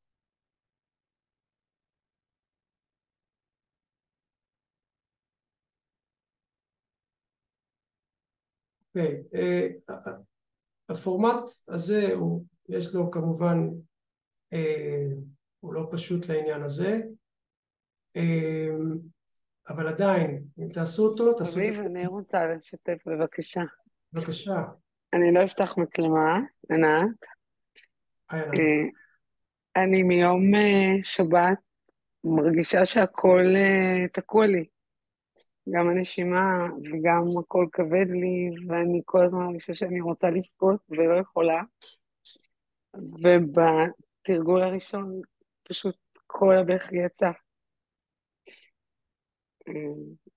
אוקיי, הפורמט הזה יש לו כמובן, הוא לא פשוט לעניין הזה, אבל עדיין, אם תעשו אותו, תעשו אותו. אביב, אני רוצה לשתף בבקשה. בבקשה. אני לא אפתח מצלמה, ענת. אני מיום שבת מרגישה שהכל תקוע לי. גם הנשימה וגם הכל כבד לי, ואני כל הזמן מרגישה שאני רוצה לבכות ולא יכולה. ובתרגול הראשון פשוט כל הבכי יצא.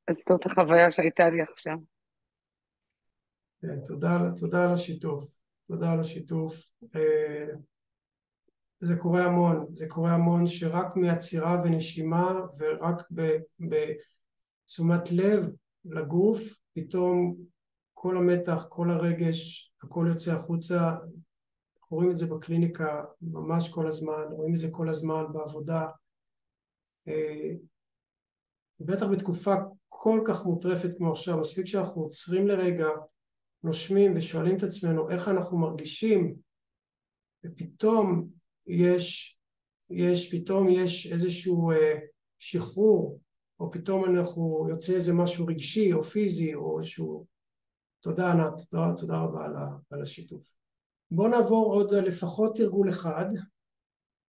אז זאת החוויה שהייתה לי עכשיו. כן, תודה על השיתוף. תודה על השיתוף. זה קורה המון שרק מעצירה ונשימה ורק בתשומת לב לגוף, פתאום כל המתח, כל הרגש, הכל יוצא החוצה. אנחנו רואים את זה בקליניקה ממש כל הזמן, רואים את זה כל הזמן בעבודה. בטח בתקופה כל כך מוטרפת כמו עכשיו, מספיק שאנחנו עוצרים לרגע, נושמים ושואלים את עצמנו איך אנחנו מרגישים, ופתאום יש איזשהו שחרור, או פתאום יוצא איזה משהו רגשי או פיזי, או איזשהו... תודה ענת, תודה רבה על השיתוף. בואו נעבור עוד לפחות תרגול אחד,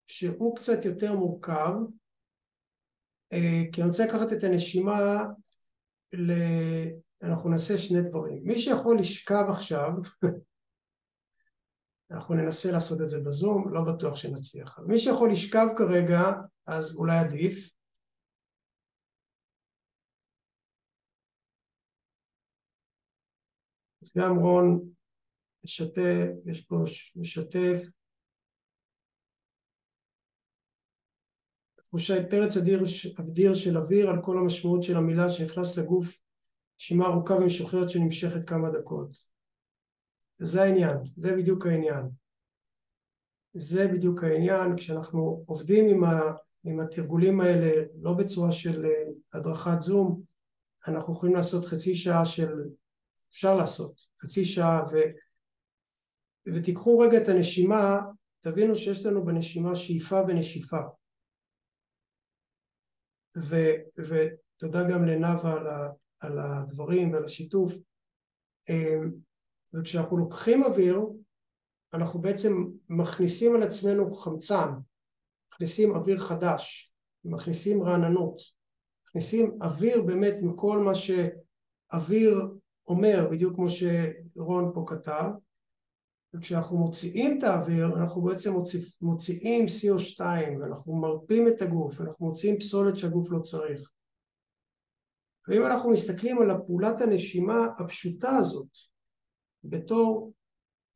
שהוא קצת יותר מורכב, כי אני רוצה לקחת את הנשימה, אנחנו נעשה שני דברים. מי שיכול לשכב עכשיו, אנחנו ננסה לעשות את זה בזום, לא בטוח שנצליח. מי שיכול לשכב כרגע, אז אולי עדיף. אז גם רון משתף, יש פה משתף. תחושה היא פרץ אדיר של אוויר על כל המשמעות של המילה שנכנס לגוף, נשימה ארוכה ומשוחררת שנמשכת כמה דקות. זה העניין, זה בדיוק העניין. זה בדיוק העניין, כשאנחנו עובדים עם התרגולים האלה, לא בצורה של הדרכת זום, אנחנו יכולים לעשות חצי שעה אפשר לעשות חצי שעה, ותיקחו רגע את הנשימה, תבינו שיש לנו בנשימה שאיפה ונשיפה. ותודה גם לנאווה על הדברים ועל השיתוף. וכשאנחנו לוקחים אוויר, אנחנו בעצם מכניסים על עצמנו חמצן, מכניסים אוויר חדש, מכניסים רעננות, מכניסים אוויר באמת מכל מה שאוויר אומר, בדיוק כמו שרון פה כתב. וכשאנחנו מוציאים את האוויר, אנחנו בעצם מוציאים CO2, ואנחנו מרפים את הגוף, אנחנו מוציאים פסולת שהגוף לא צריך. ואם אנחנו מסתכלים על הפעולת הנשימה הפשוטה הזאת, בתור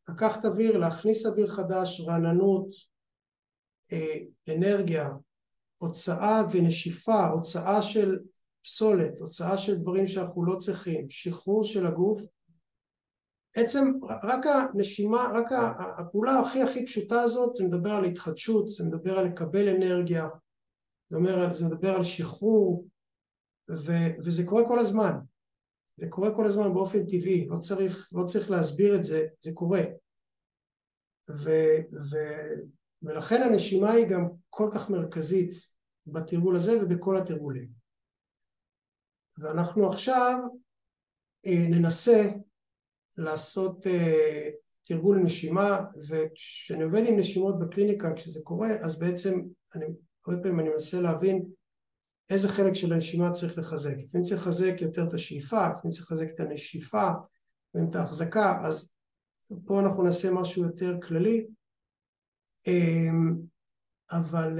לקחת אוויר, להכניס אוויר חדש, רעננות, אנרגיה, הוצאה ונשיפה, הוצאה של פסולת, הוצאה של דברים שאנחנו לא צריכים, שחרור של הגוף, בעצם רק הנשימה, רק הפעולה הכי פשוטה הזאת, זה מדבר על התחדשות, זה מדבר על לקבל אנרגיה, זה מדבר על שחרור, וזה קורה כל הזמן. זה קורה כל הזמן באופן טבעי, לא צריך להסביר את זה, זה קורה. ולכן הנשימה היא גם כל כך מרכזית בתרגול הזה ובכל התרגולים. ואנחנו עכשיו ננסה לעשות תרגול נשימה, וכשאני עובד עם נשימות בקליניקה, כשזה קורה, אז בעצם הרבה פעמים אני מנסה להבין איזה חלק של הנשימה צריך לחזק. אם צריך לחזק יותר את השאיפה, אם צריך לחזק את הנשיפה, ואת ההחזקה, אז פה אנחנו נעשה משהו יותר כללי, אבל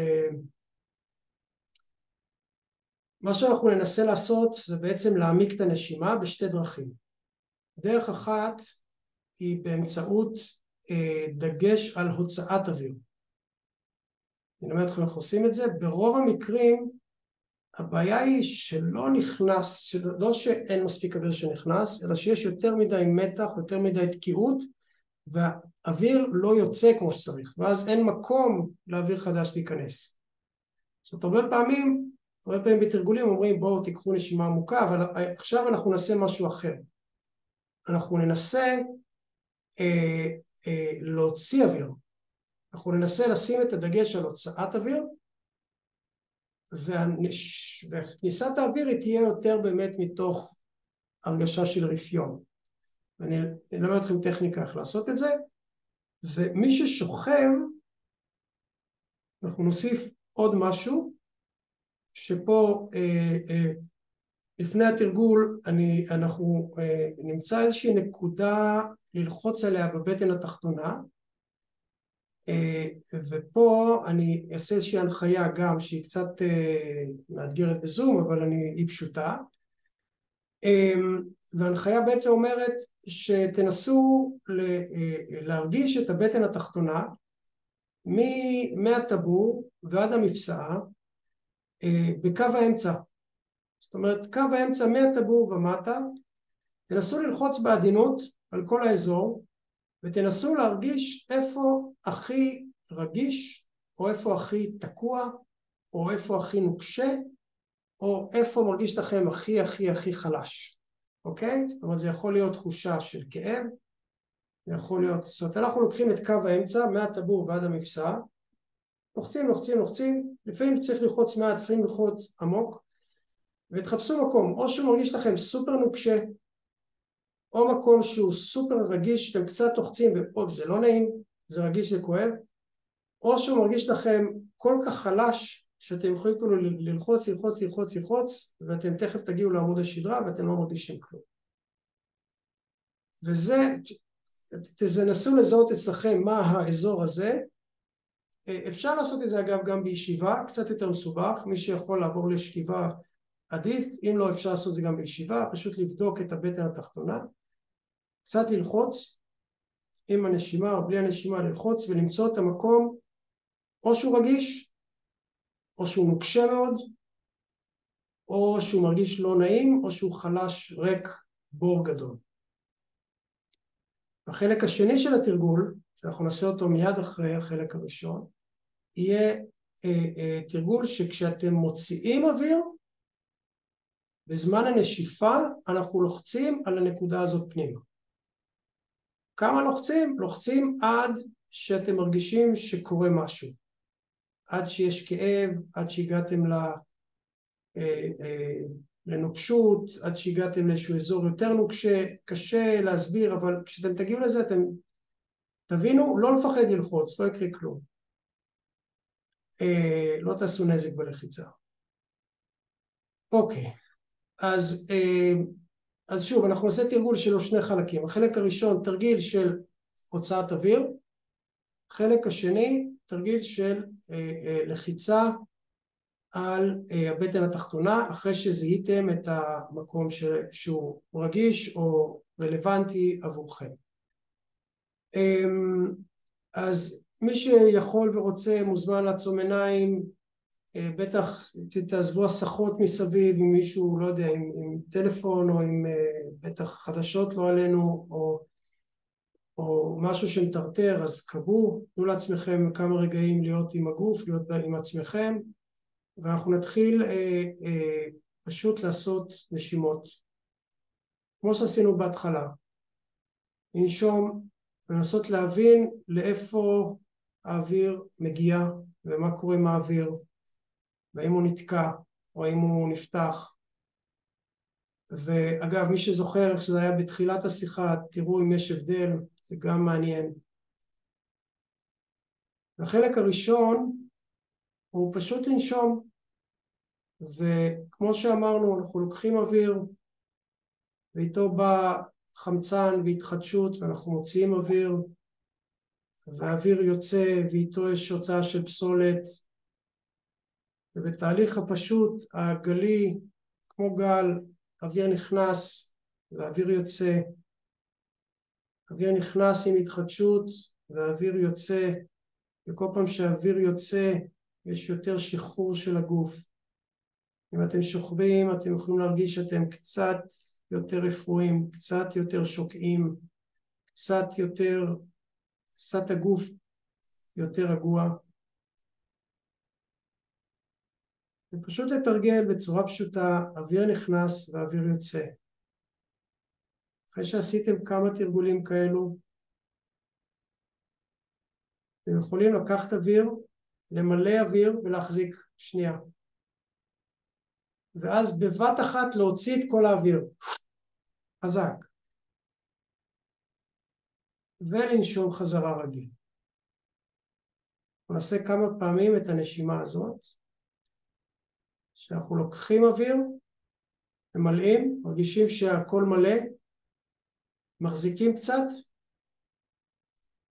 מה שאנחנו ננסה לעשות זה בעצם להעמיק את הנשימה בשתי דרכים. דרך אחת היא באמצעות דגש על הוצאת אוויר. אני אומר לכם איך עושים את זה, ברוב המקרים הבעיה היא שלא נכנס, לא שאין מספיק אוויר שנכנס, אלא שיש יותר מדי מתח, יותר מדי תקיעות, והאוויר לא יוצא כמו שצריך, ואז אין מקום לאוויר חדש להיכנס. זאת אומרת, הרבה פעמים בתרגולים אומרים בואו תיקחו נשימה עמוקה, אבל עכשיו אנחנו נעשה משהו אחר. אנחנו ננסה להוציא אוויר. אנחנו ננסה לשים את הדגש על הוצאת אוויר, וכניסת האוויר היא תהיה יותר באמת מתוך הרגשה של רפיון. ואני אלמד אתכם טכניקה איך לעשות את זה, ומי ששוכב, אנחנו נוסיף עוד משהו, שפה לפני התרגול אנחנו נמצא איזושהי נקודה ללחוץ עליה בבטן התחתונה, ופה אני אעשה איזושהי הנחיה גם שהיא קצת מאתגרת בזום, אבל היא פשוטה, וההנחיה בעצם אומרת שתנסו להרגיש את הבטן התחתונה מהטבור ועד המפסעה בקו האמצע. זאת אומרת, קו האמצע מהטבור ומטה, תנסו ללחוץ בעדינות על כל האזור, ותנסו להרגיש איפה הכי רגיש, או איפה הכי תקוע, או איפה הכי נוקשה, או איפה מרגיש לכם הכי הכי הכי חלש. אוקיי? זאת אומרת, זה יכול להיות תחושה של כאב, זה יכול להיות, זאת אומרת, אנחנו לוקחים את קו האמצע, מהטבור ועד המפסע, לוחצים, לוחצים, לוחצים, לפעמים צריך ללחוץ מעט, לפעמים ללחוץ עמוק, ותחפשו מקום, או שהוא מרגיש לכם סופר נוקשה, או מקום שהוא סופר רגיש, שאתם קצת לוחצים, זה לא נעים, זה רגיש, זה כואב, או שהוא מרגיש לכם כל כך חלש, שאתם יכולים כאילו ללחוץ, ללחוץ, ללחוץ, ללחוץ, ואתם תכף תגיעו לעמוד השדרה, ואתם לא מרגישים כלום. וזה, תנסו לזהות אצלכם מה האזור הזה. אפשר לעשות את זה אגב גם בישיבה, קצת יותר מסובך, מי שיכול לעבור לשכיבה עדיף, אם לא אפשר לעשות זה גם בישיבה, פשוט לבדוק את הבטן התחתונה, קצת ללחוץ עם הנשימה או בלי הנשימה, ללחוץ ולמצוא את המקום או שהוא רגיש, או שהוא נוקשה מאוד, או שהוא מרגיש לא נעים, או שהוא חלש, ריק, בור גדול. החלק השני של התרגול, שאנחנו נעשה אותו מיד אחרי החלק הראשון, יהיה תרגול שכשאתם מוציאים אוויר, בזמן הנשיפה אנחנו לוחצים על הנקודה הזאת פנימה. כמה לוחצים? לוחצים עד שאתם מרגישים שקורה משהו. עד שיש כאב, עד שהגעתם לנוקשות, עד שהגעתם לאיזשהו אזור יותר נוקשה, קשה להסביר, אבל כשאתם תגיעו לזה אתם תבינו, לא לפחד ללחוץ, לא יקרה כלום. לא תעשו נזק בלחיצה. אוקיי, אז שוב, אנחנו נעשה תרגול שלו שני חלקים. החלק הראשון, תרגיל של הוצאת אוויר. החלק השני, תרגיל של לחיצה על הבטן התחתונה, אחרי שזיהיתם את המקום שהוא רגיש או רלוונטי עבורכם. אז מי שיכול ורוצה מוזמן לעצום עיניים, בטח תעזבו הסחות מסביב עם מישהו, לא יודע, עם טלפון או עם בטח חדשות לא עלינו או משהו שמטרטר, אז קבו, תנו לעצמכם כמה רגעים להיות עם הגוף, להיות עם עצמכם, ואנחנו נתחיל פשוט לעשות נשימות, כמו שעשינו בהתחלה, לנשום ולנסות להבין לאיפה האוויר מגיע ומה קורה עם האוויר, והאם הוא נתקע או האם הוא נפתח. ואגב, מי שזוכר איך שזה היה בתחילת השיחה, תראו אם יש הבדל, זה גם מעניין. החלק הראשון הוא פשוט לנשום, וכמו שאמרנו, אנחנו לוקחים אוויר, ואיתו בא חמצן והתחדשות, ואנחנו מוציאים אוויר, והאוויר יוצא, ואיתו יש הוצאה של פסולת, ובתהליך הפשוט, הגלי, כמו גל, אוויר נכנס, והאוויר יוצא, אוויר נכנס עם התחדשות, והאוויר יוצא, וכל פעם שהאוויר יוצא, יש יותר שחרור של הגוף. אם אתם שוכבים, אתם יכולים להרגיש שאתם קצת יותר רפואיים, קצת יותר שוקעים, קצת הגוף יותר רגוע. ופשוט לתרגל בצורה פשוטה, אוויר נכנס ואוויר יוצא. אחרי שעשיתם כמה תרגולים כאלו, אתם יכולים לקחת אוויר, למלא אוויר ולהחזיק שנייה. ואז בבת אחת להוציא את כל האוויר. חזק. ולנשום חזרה רגיל. נעשה כמה פעמים את הנשימה הזאת, שאנחנו לוקחים אוויר, ממלאים, מרגישים שהכל מלא, מחזיקים קצת,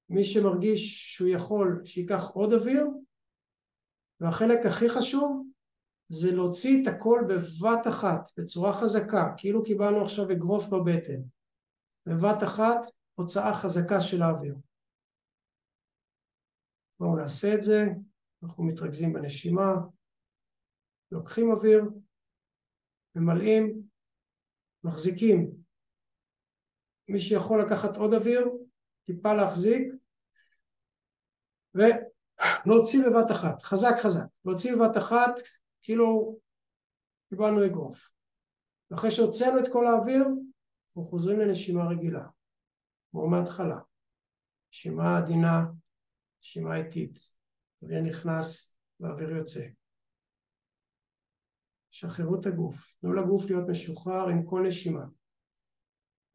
מי שמרגיש שהוא יכול שיקח עוד אוויר, והחלק הכי חשוב זה להוציא את הכל בבת אחת, בצורה חזקה, כאילו קיבלנו עכשיו אגרוף בבטן, בבת אחת הוצאה חזקה של האוויר. בואו נעשה את זה, אנחנו מתרכזים בנשימה, לוקחים אוויר, ממלאים, מחזיקים, מי שיכול לקחת עוד אוויר, טיפה להחזיק, ולהוציא בבת אחת, חזק חזק, להוציא בבת אחת, כאילו קיבלנו אגרוף. ואחרי שהוצאנו את כל האוויר, אנחנו חוזרים לנשימה רגילה, כמו מההתחלה. נשימה עדינה, נשימה איטית, אוויר נכנס והאוויר יוצא. שחררו את הגוף, תנו לגוף להיות משוחרר עם כל נשימה.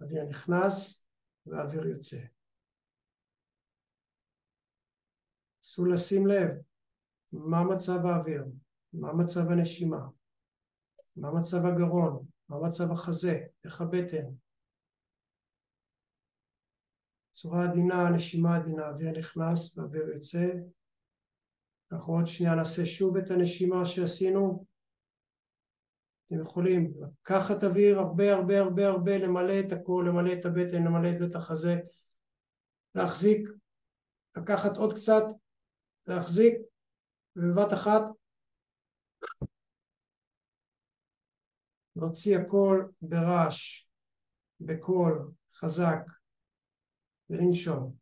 אוויר נכנס והאוויר יוצא. נסו לשים לב מה מצב האוויר, מה מצב הנשימה, מה מצב הגרון, מה מצב החזה, איך הבטן. צורה עדינה, נשימה עדינה, אוויר נכנס ואוויר יוצא. אנחנו עוד שנייה נעשה שוב את הנשימה שעשינו. אתם יכולים לקחת אוויר הרבה הרבה הרבה הרבה, למלא את הכל, למלא את הבטן, למלא את בית החזה, להחזיק, לקחת עוד קצת, להחזיק, ובבת אחת להוציא הכל ברעש, בקול, חזק, ולנשום.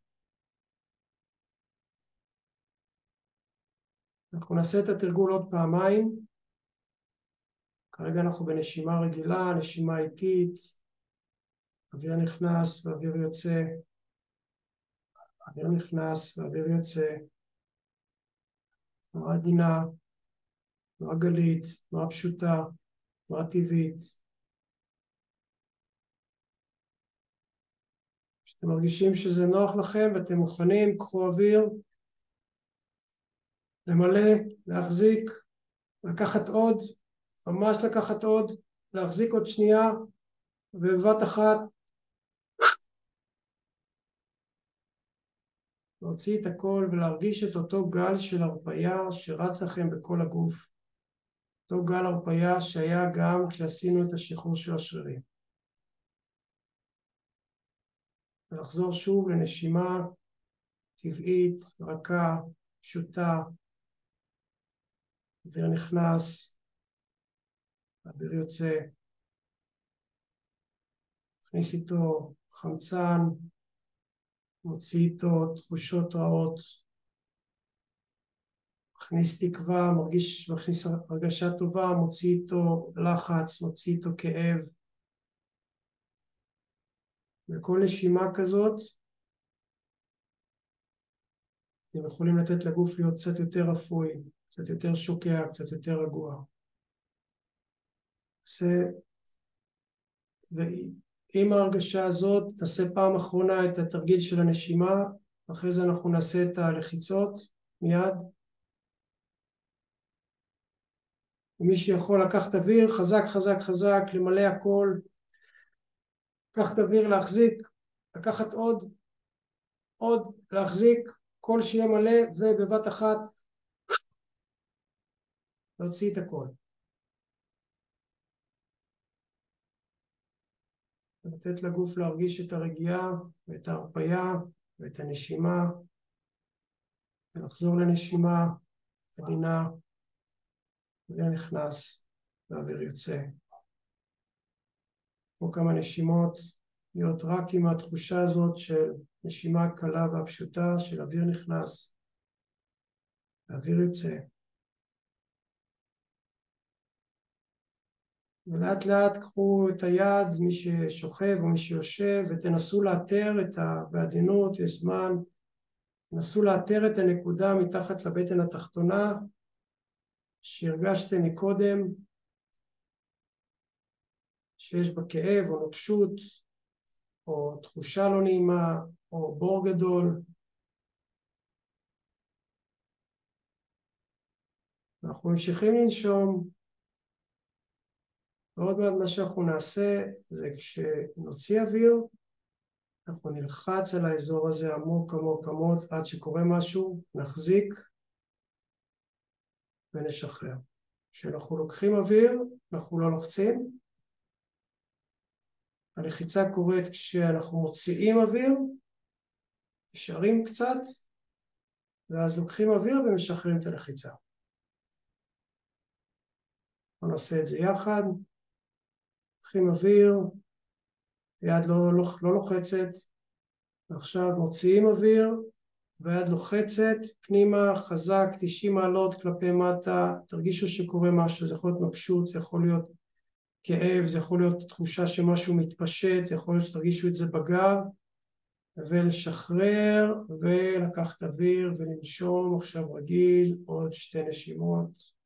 אנחנו נעשה את התרגול עוד פעמיים. כרגע אנחנו בנשימה רגילה, נשימה איטית, אוויר נכנס ואוויר יוצא, אוויר נכנס ואוויר יוצא, תנועה עדינה, תנועה גלית, תנועה פשוטה, תנועה טבעית. כשאתם מרגישים שזה נוח לכם ואתם מוכנים, קחו אוויר, למלא, להחזיק, לקחת עוד, ממש לקחת עוד, להחזיק עוד שנייה, ובבת אחת להוציא את הכל ולהרגיש את אותו גל של הרפאיה שרץ לכם בכל הגוף. אותו גל הרפאיה שהיה גם כשעשינו את השחרור של השרירים. ולחזור שוב לנשימה טבעית, רכה, פשוטה. אוויר נכנס, אוויר יוצא. מכניס איתו חמצן, מוציא איתו תחושות רעות. מכניס תקווה, מכניס הרגשה טובה, מוציא איתו לחץ, מוציא איתו כאב. וכל נשימה כזאת, אתם יכולים לתת לגוף להיות קצת יותר אפוי, קצת יותר שוקע, קצת יותר רגוע. ועם ההרגשה הזאת, נעשה פעם אחרונה את התרגיל של הנשימה, אחרי זה אנחנו נעשה את הלחיצות מיד. ומי שיכול לקחת אוויר, חזק, חזק, חזק, למלא הכל, לקחת אוויר, להחזיק, לקחת עוד, להחזיק, כל שיהיה מלא, ובבת אחת להוציא את הכל. ולתת לגוף להרגיש את הרגיעה ואת ההרפאיה ואת הנשימה, ולחזור לנשימה עדינה, אוויר נכנס והאוויר יוצא. פה כמה נשימות, להיות רק עם התחושה הזאת של נשימה קלה והפשוטה של אוויר נכנס, והאוויר יוצא. ולאט לאט קחו את היד, מי ששוכב או מי שיושב, ותנסו לאתר בעדינות, יש זמן, תנסו לאתר את הנקודה מתחת לבטן התחתונה, שהרגשתם מקודם, שיש בה כאב או נוקשות, או תחושה לא נעימה, או בור גדול. אנחנו ממשיכים לנשום. ועוד מעט מה שאנחנו נעשה זה כשנוציא אוויר, אנחנו נלחץ על האזור הזה עמוק עמוק עמוק עד שקורה משהו, נחזיק ונשחרר. כשאנחנו לוקחים אוויר, אנחנו לא לוחצים. הלחיצה קורית כשאנחנו מוציאים אוויר, נשארים קצת, ואז לוקחים אוויר ומשחררים את הלחיצה. בואו נעשה את זה יחד. לוקחים אוויר, היד לא לוחצת, ועכשיו מוציאים אוויר, והיד לוחצת פנימה, חזק, 90 מעלות כלפי מטה, תרגישו שקורה משהו, זה יכול להיות נוקשות, זה יכול להיות כאב, זה יכול להיות תחושה שמשהו מתפשט, זה יכול להיות שתרגישו את זה בגב, ולשחרר, ולקחת אוויר ולנשום, עכשיו רגיל, עוד 2 נשימות.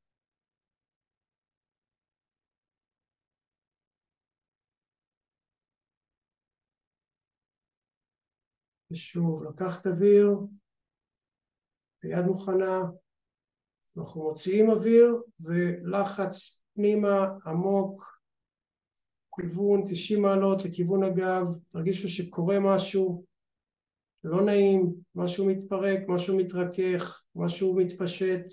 ושוב, לקחת אוויר, היד מוכנה, אנחנו מוציאים אוויר, ולחץ פנימה עמוק, כיוון 90 מעלות לכיוון הגב, תרגישו שקורה משהו לא נעים, משהו מתפרק, משהו מתרכך, משהו מתפשט,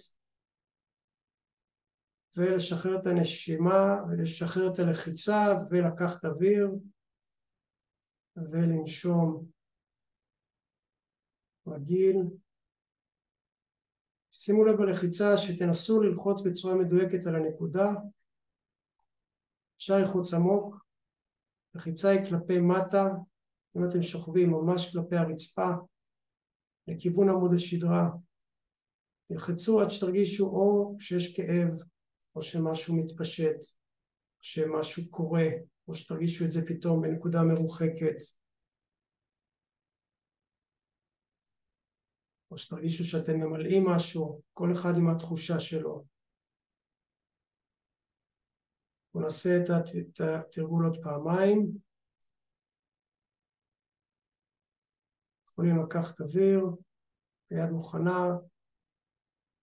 ולשחרר את הנשימה, ולשחרר את הלחיצה, ולקחת אוויר, ולנשום רגיל. שימו לב בלחיצה שתנסו ללחוץ בצורה מדויקת על הנקודה, אפשר ללחוץ עמוק, לחיצה היא כלפי מטה, אם אתם שוכבים ממש כלפי הרצפה, לכיוון עמוד השדרה, תלחצו עד שתרגישו או שיש כאב, או שמשהו מתפשט, או שמשהו קורה, או שתרגישו את זה פתאום בנקודה מרוחקת, או שתרגישו שאתם ממלאים משהו, כל אחד עם התחושה שלו. ונעשה את התרגול עוד פעמיים. יכולים לקחת אוויר, היד מוכנה,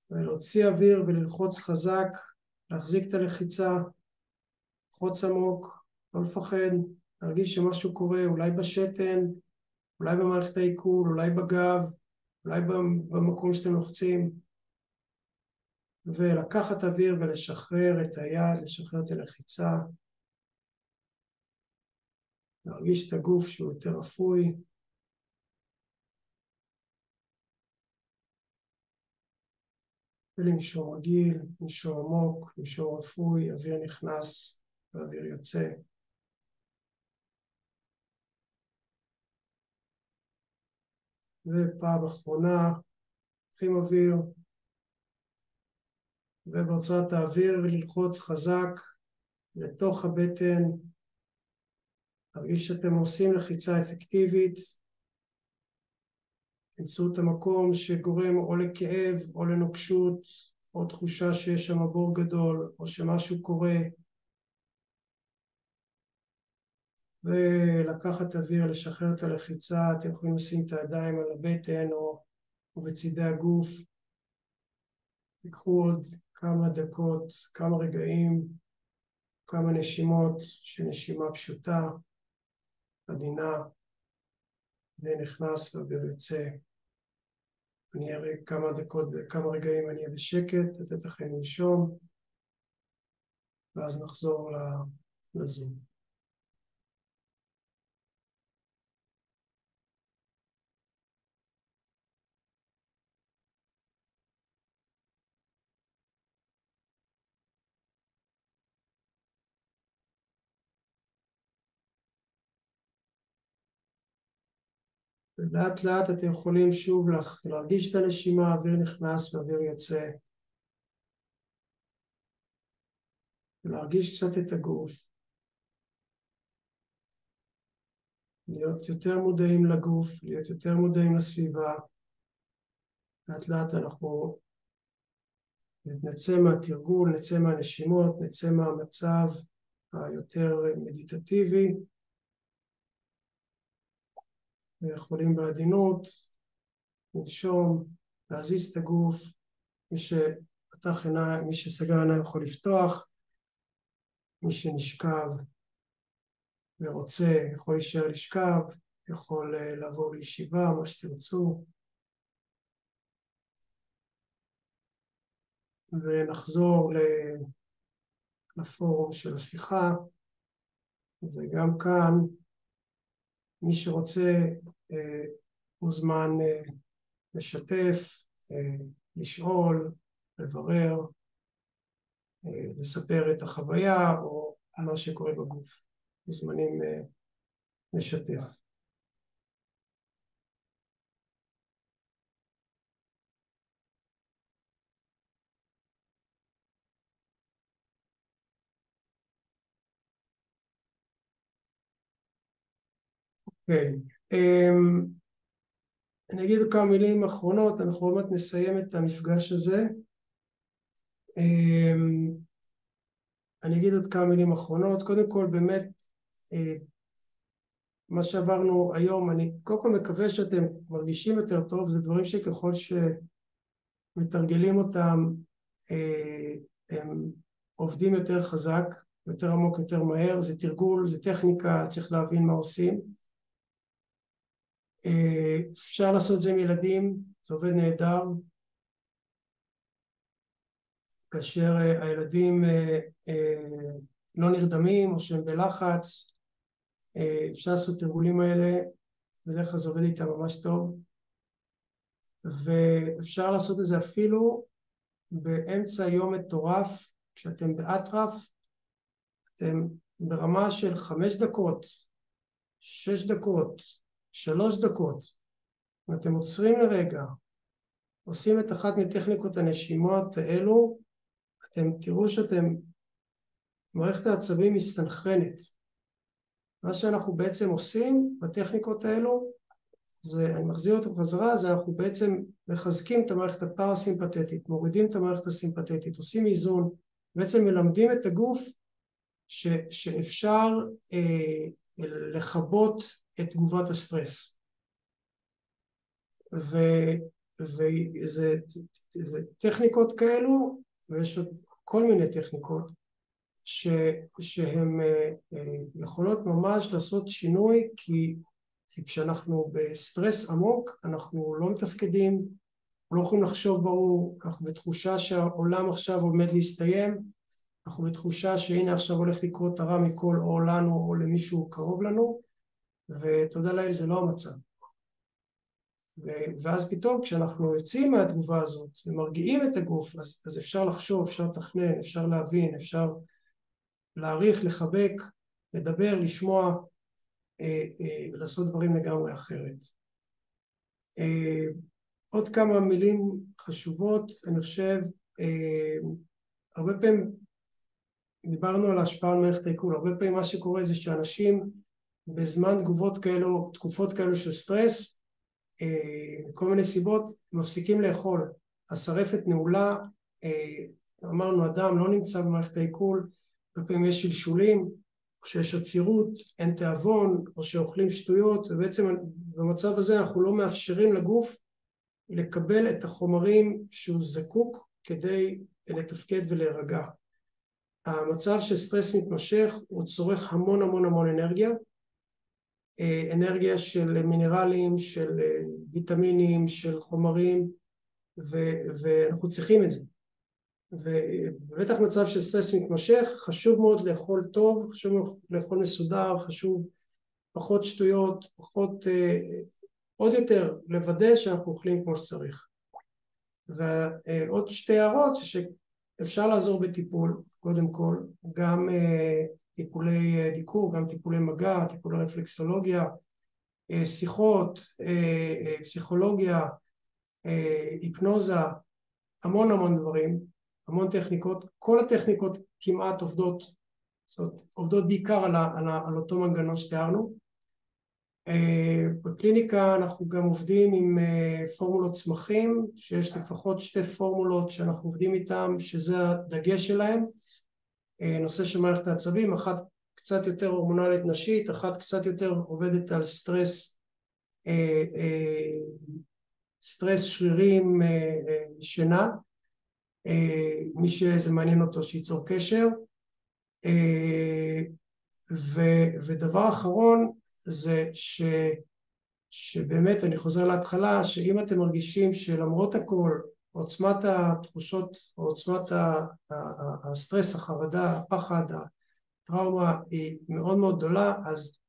ולהוציא אוויר וללחוץ חזק, להחזיק את הלחיצה, ללחוץ עמוק, לא לפחד, להרגיש שמשהו קורה, אולי בשתן, אולי במערכת העיכול, אולי בגב, אולי במקום שאתם לוחצים, ולקחת אוויר ולשחרר את היד, לשחרר את הלחיצה, להרגיש את הגוף שהוא יותר אפוי, ולנשום רגיל, לנשום עמוק, לנשום רפוי, אוויר נכנס ואוויר יוצא. ופעם אחרונה, לוקחים אוויר, ובהוצאת האוויר וללחוץ חזק לתוך הבטן, להרגיש שאתם עושים לחיצה אפקטיבית, תמצאו את המקום שגורם או לכאב או לנוקשות, או תחושה שיש שם בור גדול, או שמשהו קורה, ולקחת אוויר, לשחרר את הלחיצה, אתם יכולים לשים את הידיים על הבטן או בצידי הגוף, תיקחו עוד כמה דקות, כמה רגעים, כמה נשימות של נשימה פשוטה, עדינה, ונכנס ואוויר יוצא. אני אראה כמה דקות, כמה רגעים אני אהיה בשקט, לתת לכם לנשום, ואז נחזור לזום. ולאט לאט אתם יכולים שוב להרגיש את הנשימה, אוויר נכנס ואוויר יוצא. ולהרגיש קצת את הגוף. להיות יותר מודעים לגוף, להיות יותר מודעים לסביבה. לאט לאט אנחנו נצא מהתרגול, נצא מהנשימות, נצא מהמצב היותר מדיטטיבי. ויכולים בעדינות לנשום, להזיז את הגוף. מי שפתח עיניים, מי שסגר עיניים יכול לפתוח. מי שנשכב ורוצה יכול להישאר לשכב, יכול לעבור לישיבה, מה שתרצו. ונחזור לפורום של השיחה, וגם כאן מי שרוצה מוזמן לשתף, לשאול, לברר, לספר את החוויה או מה שקורה בגוף. מוזמנים נשתף. אוקיי, אני אגיד כמה מילים אחרונות, אנחנו עוד מעט נסיים את המפגש הזה. אני אגיד עוד כמה מילים אחרונות. קודם כל, באמת, מה שעברנו היום, אני קודם כל מקווה שאתם מרגישים יותר טוב. זה דברים שככל שמתרגלים אותם, הם עובדים יותר חזק, יותר עמוק, יותר מהר. זה תרגול, זה טכניקה, צריך להבין מה עושים. אפשר לעשות את זה עם ילדים, זה עובד נהדר. כאשר הילדים לא נרדמים או שהם בלחץ, אפשר לעשות תרגולים האלה, בדרך כלל זה עובד איתם ממש טוב. ואפשר לעשות את זה אפילו באמצע יום מטורף, כשאתם באטרף, אתם ברמה של 5 דקות, 6 דקות, 3 דקות, ואתם עוצרים לרגע, עושים את אחת מטכניקות הנשימות האלו, אתם תראו שאתם, מערכת העצבים מסתנכרנת. מה שאנחנו בעצם עושים בטכניקות האלו, זה, אני מחזיר אותו בחזרה, זה אנחנו בעצם מחזקים את המערכת הפרסימפתטית, מורידים את המערכת הסימפתטית, עושים איזון, בעצם מלמדים את הגוף שאפשר לכבות את תגובת הסטרס. וזה טכניקות כאלו, ויש עוד כל מיני טכניקות, שהן יכולות ממש לעשות שינוי, כי כשאנחנו בסטרס עמוק, אנחנו לא מתפקדים, לא יכולים לחשוב ברור, אנחנו בתחושה שהעולם עכשיו עומד להסתיים, אנחנו בתחושה שהנה עכשיו הולך לקרות הרע מכל או לנו או למישהו קרוב לנו, ותודה לאל זה לא המצב. ואז פתאום כשאנחנו יוצאים מהתגובה הזאת ומרגיעים את הגוף, אז אפשר לחשוב, אפשר לתכנן, אפשר להבין, אפשר להעריך, לחבק, לדבר, לשמוע, לעשות דברים לגמרי אחרת. עוד כמה מילים חשובות, אני חושב, הרבה פעמים דיברנו על ההשפעה על מערכת העיכול, הרבה פעמים מה שקורה זה שאנשים בזמן תקופות כאלו של סטרס, מכל מיני סיבות, מפסיקים לאכול, השרפת נעולה, אמרנו אדם לא נמצא במערכת העיכול, הרבה פעמים יש שלשולים, או שיש עצירות, אין תיאבון, או שאוכלים שטויות, ובעצם במצב הזה אנחנו לא מאפשרים לגוף לקבל את החומרים שהוא זקוק כדי לתפקד ולהירגע. המצב של סטרס מתמשך הוא צורך המון המון המון אנרגיה, אנרגיה של מינרלים, של ויטמינים, של חומרים, ואנחנו צריכים את זה. ובטח מצב של סטרס מתמשך, חשוב מאוד לאכול טוב, חשוב לאכול מסודר, חשוב פחות שטויות, עוד יותר לוודא שאנחנו אוכלים כמו שצריך. ועוד 2 הערות שאפשר לעזור בטיפול, קודם כל, גם טיפולי דיקור, גם טיפולי מגע, טיפולי רפלקסולוגיה, שיחות, פסיכולוגיה, היפנוזה, המון המון דברים, המון טכניקות, כל הטכניקות כמעט עובדות, זאת אומרת, עובדות בעיקר על אותו מנגנון שתיארנו. בקליניקה אנחנו גם עובדים עם פורמולות צמחים, שיש לפחות 2 פורמולות שאנחנו עובדים איתן, שזה הדגש שלהם, נושא של מערכת העצבים, אחת קצת יותר הורמונלית נשית, אחת קצת יותר עובדת על סטרס שרירים, שינה, מי שזה מעניין אותו שיצור קשר. ודבר אחרון זה שבאמת אני חוזר להתחלה, שאם אתם מרגישים שלמרות הכל עוצמת התחושות, עוצמת הסטרס, החרדה, הפחד, הטראומה היא מאוד מאוד גדולה, אז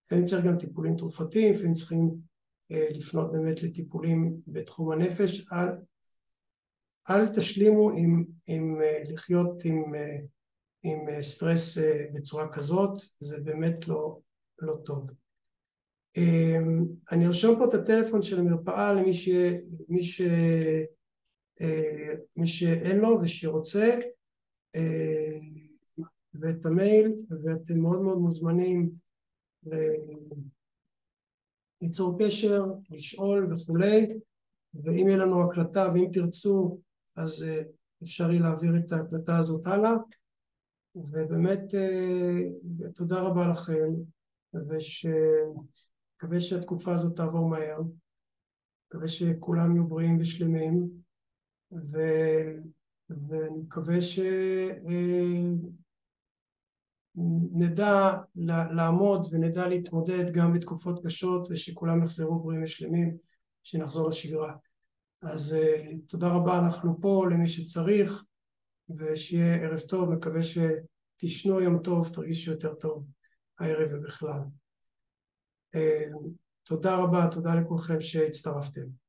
לפעמים צריך גם טיפולים תרופתיים, לפעמים צריכים לפנות באמת לטיפולים בתחום הנפש. אל תשלימו עם לחיות עם סטרס בצורה כזאת, זה באמת לא טוב. אני ארשום פה את הטלפון של המרפאה מי שאין לו ושרוצה, ואת המייל, ואתם מאוד מאוד מוזמנים ליצור קשר, לשאול וכולי, ואם יהיה לנו הקלטה ואם תרצו אז אפשר יהיה להעביר את ההקלטה הזאת הלאה, ובאמת תודה רבה לכם, מקווה שהתקופה הזאת תעבור מהר, מקווה שכולם יהיו בריאים ושלמים, ואני מקווה שנדע לעמוד ונדע להתמודד גם בתקופות קשות, ושכולם יחזרו בריאים ושלמים, שנחזור לשגרה. אז תודה רבה, אנחנו פה למי שצריך, ושיהיה ערב טוב, מקווה שתשנו יום טוב, תרגישו יותר טוב הערב ובכלל. תודה רבה, תודה לכולכם שהצטרפתם.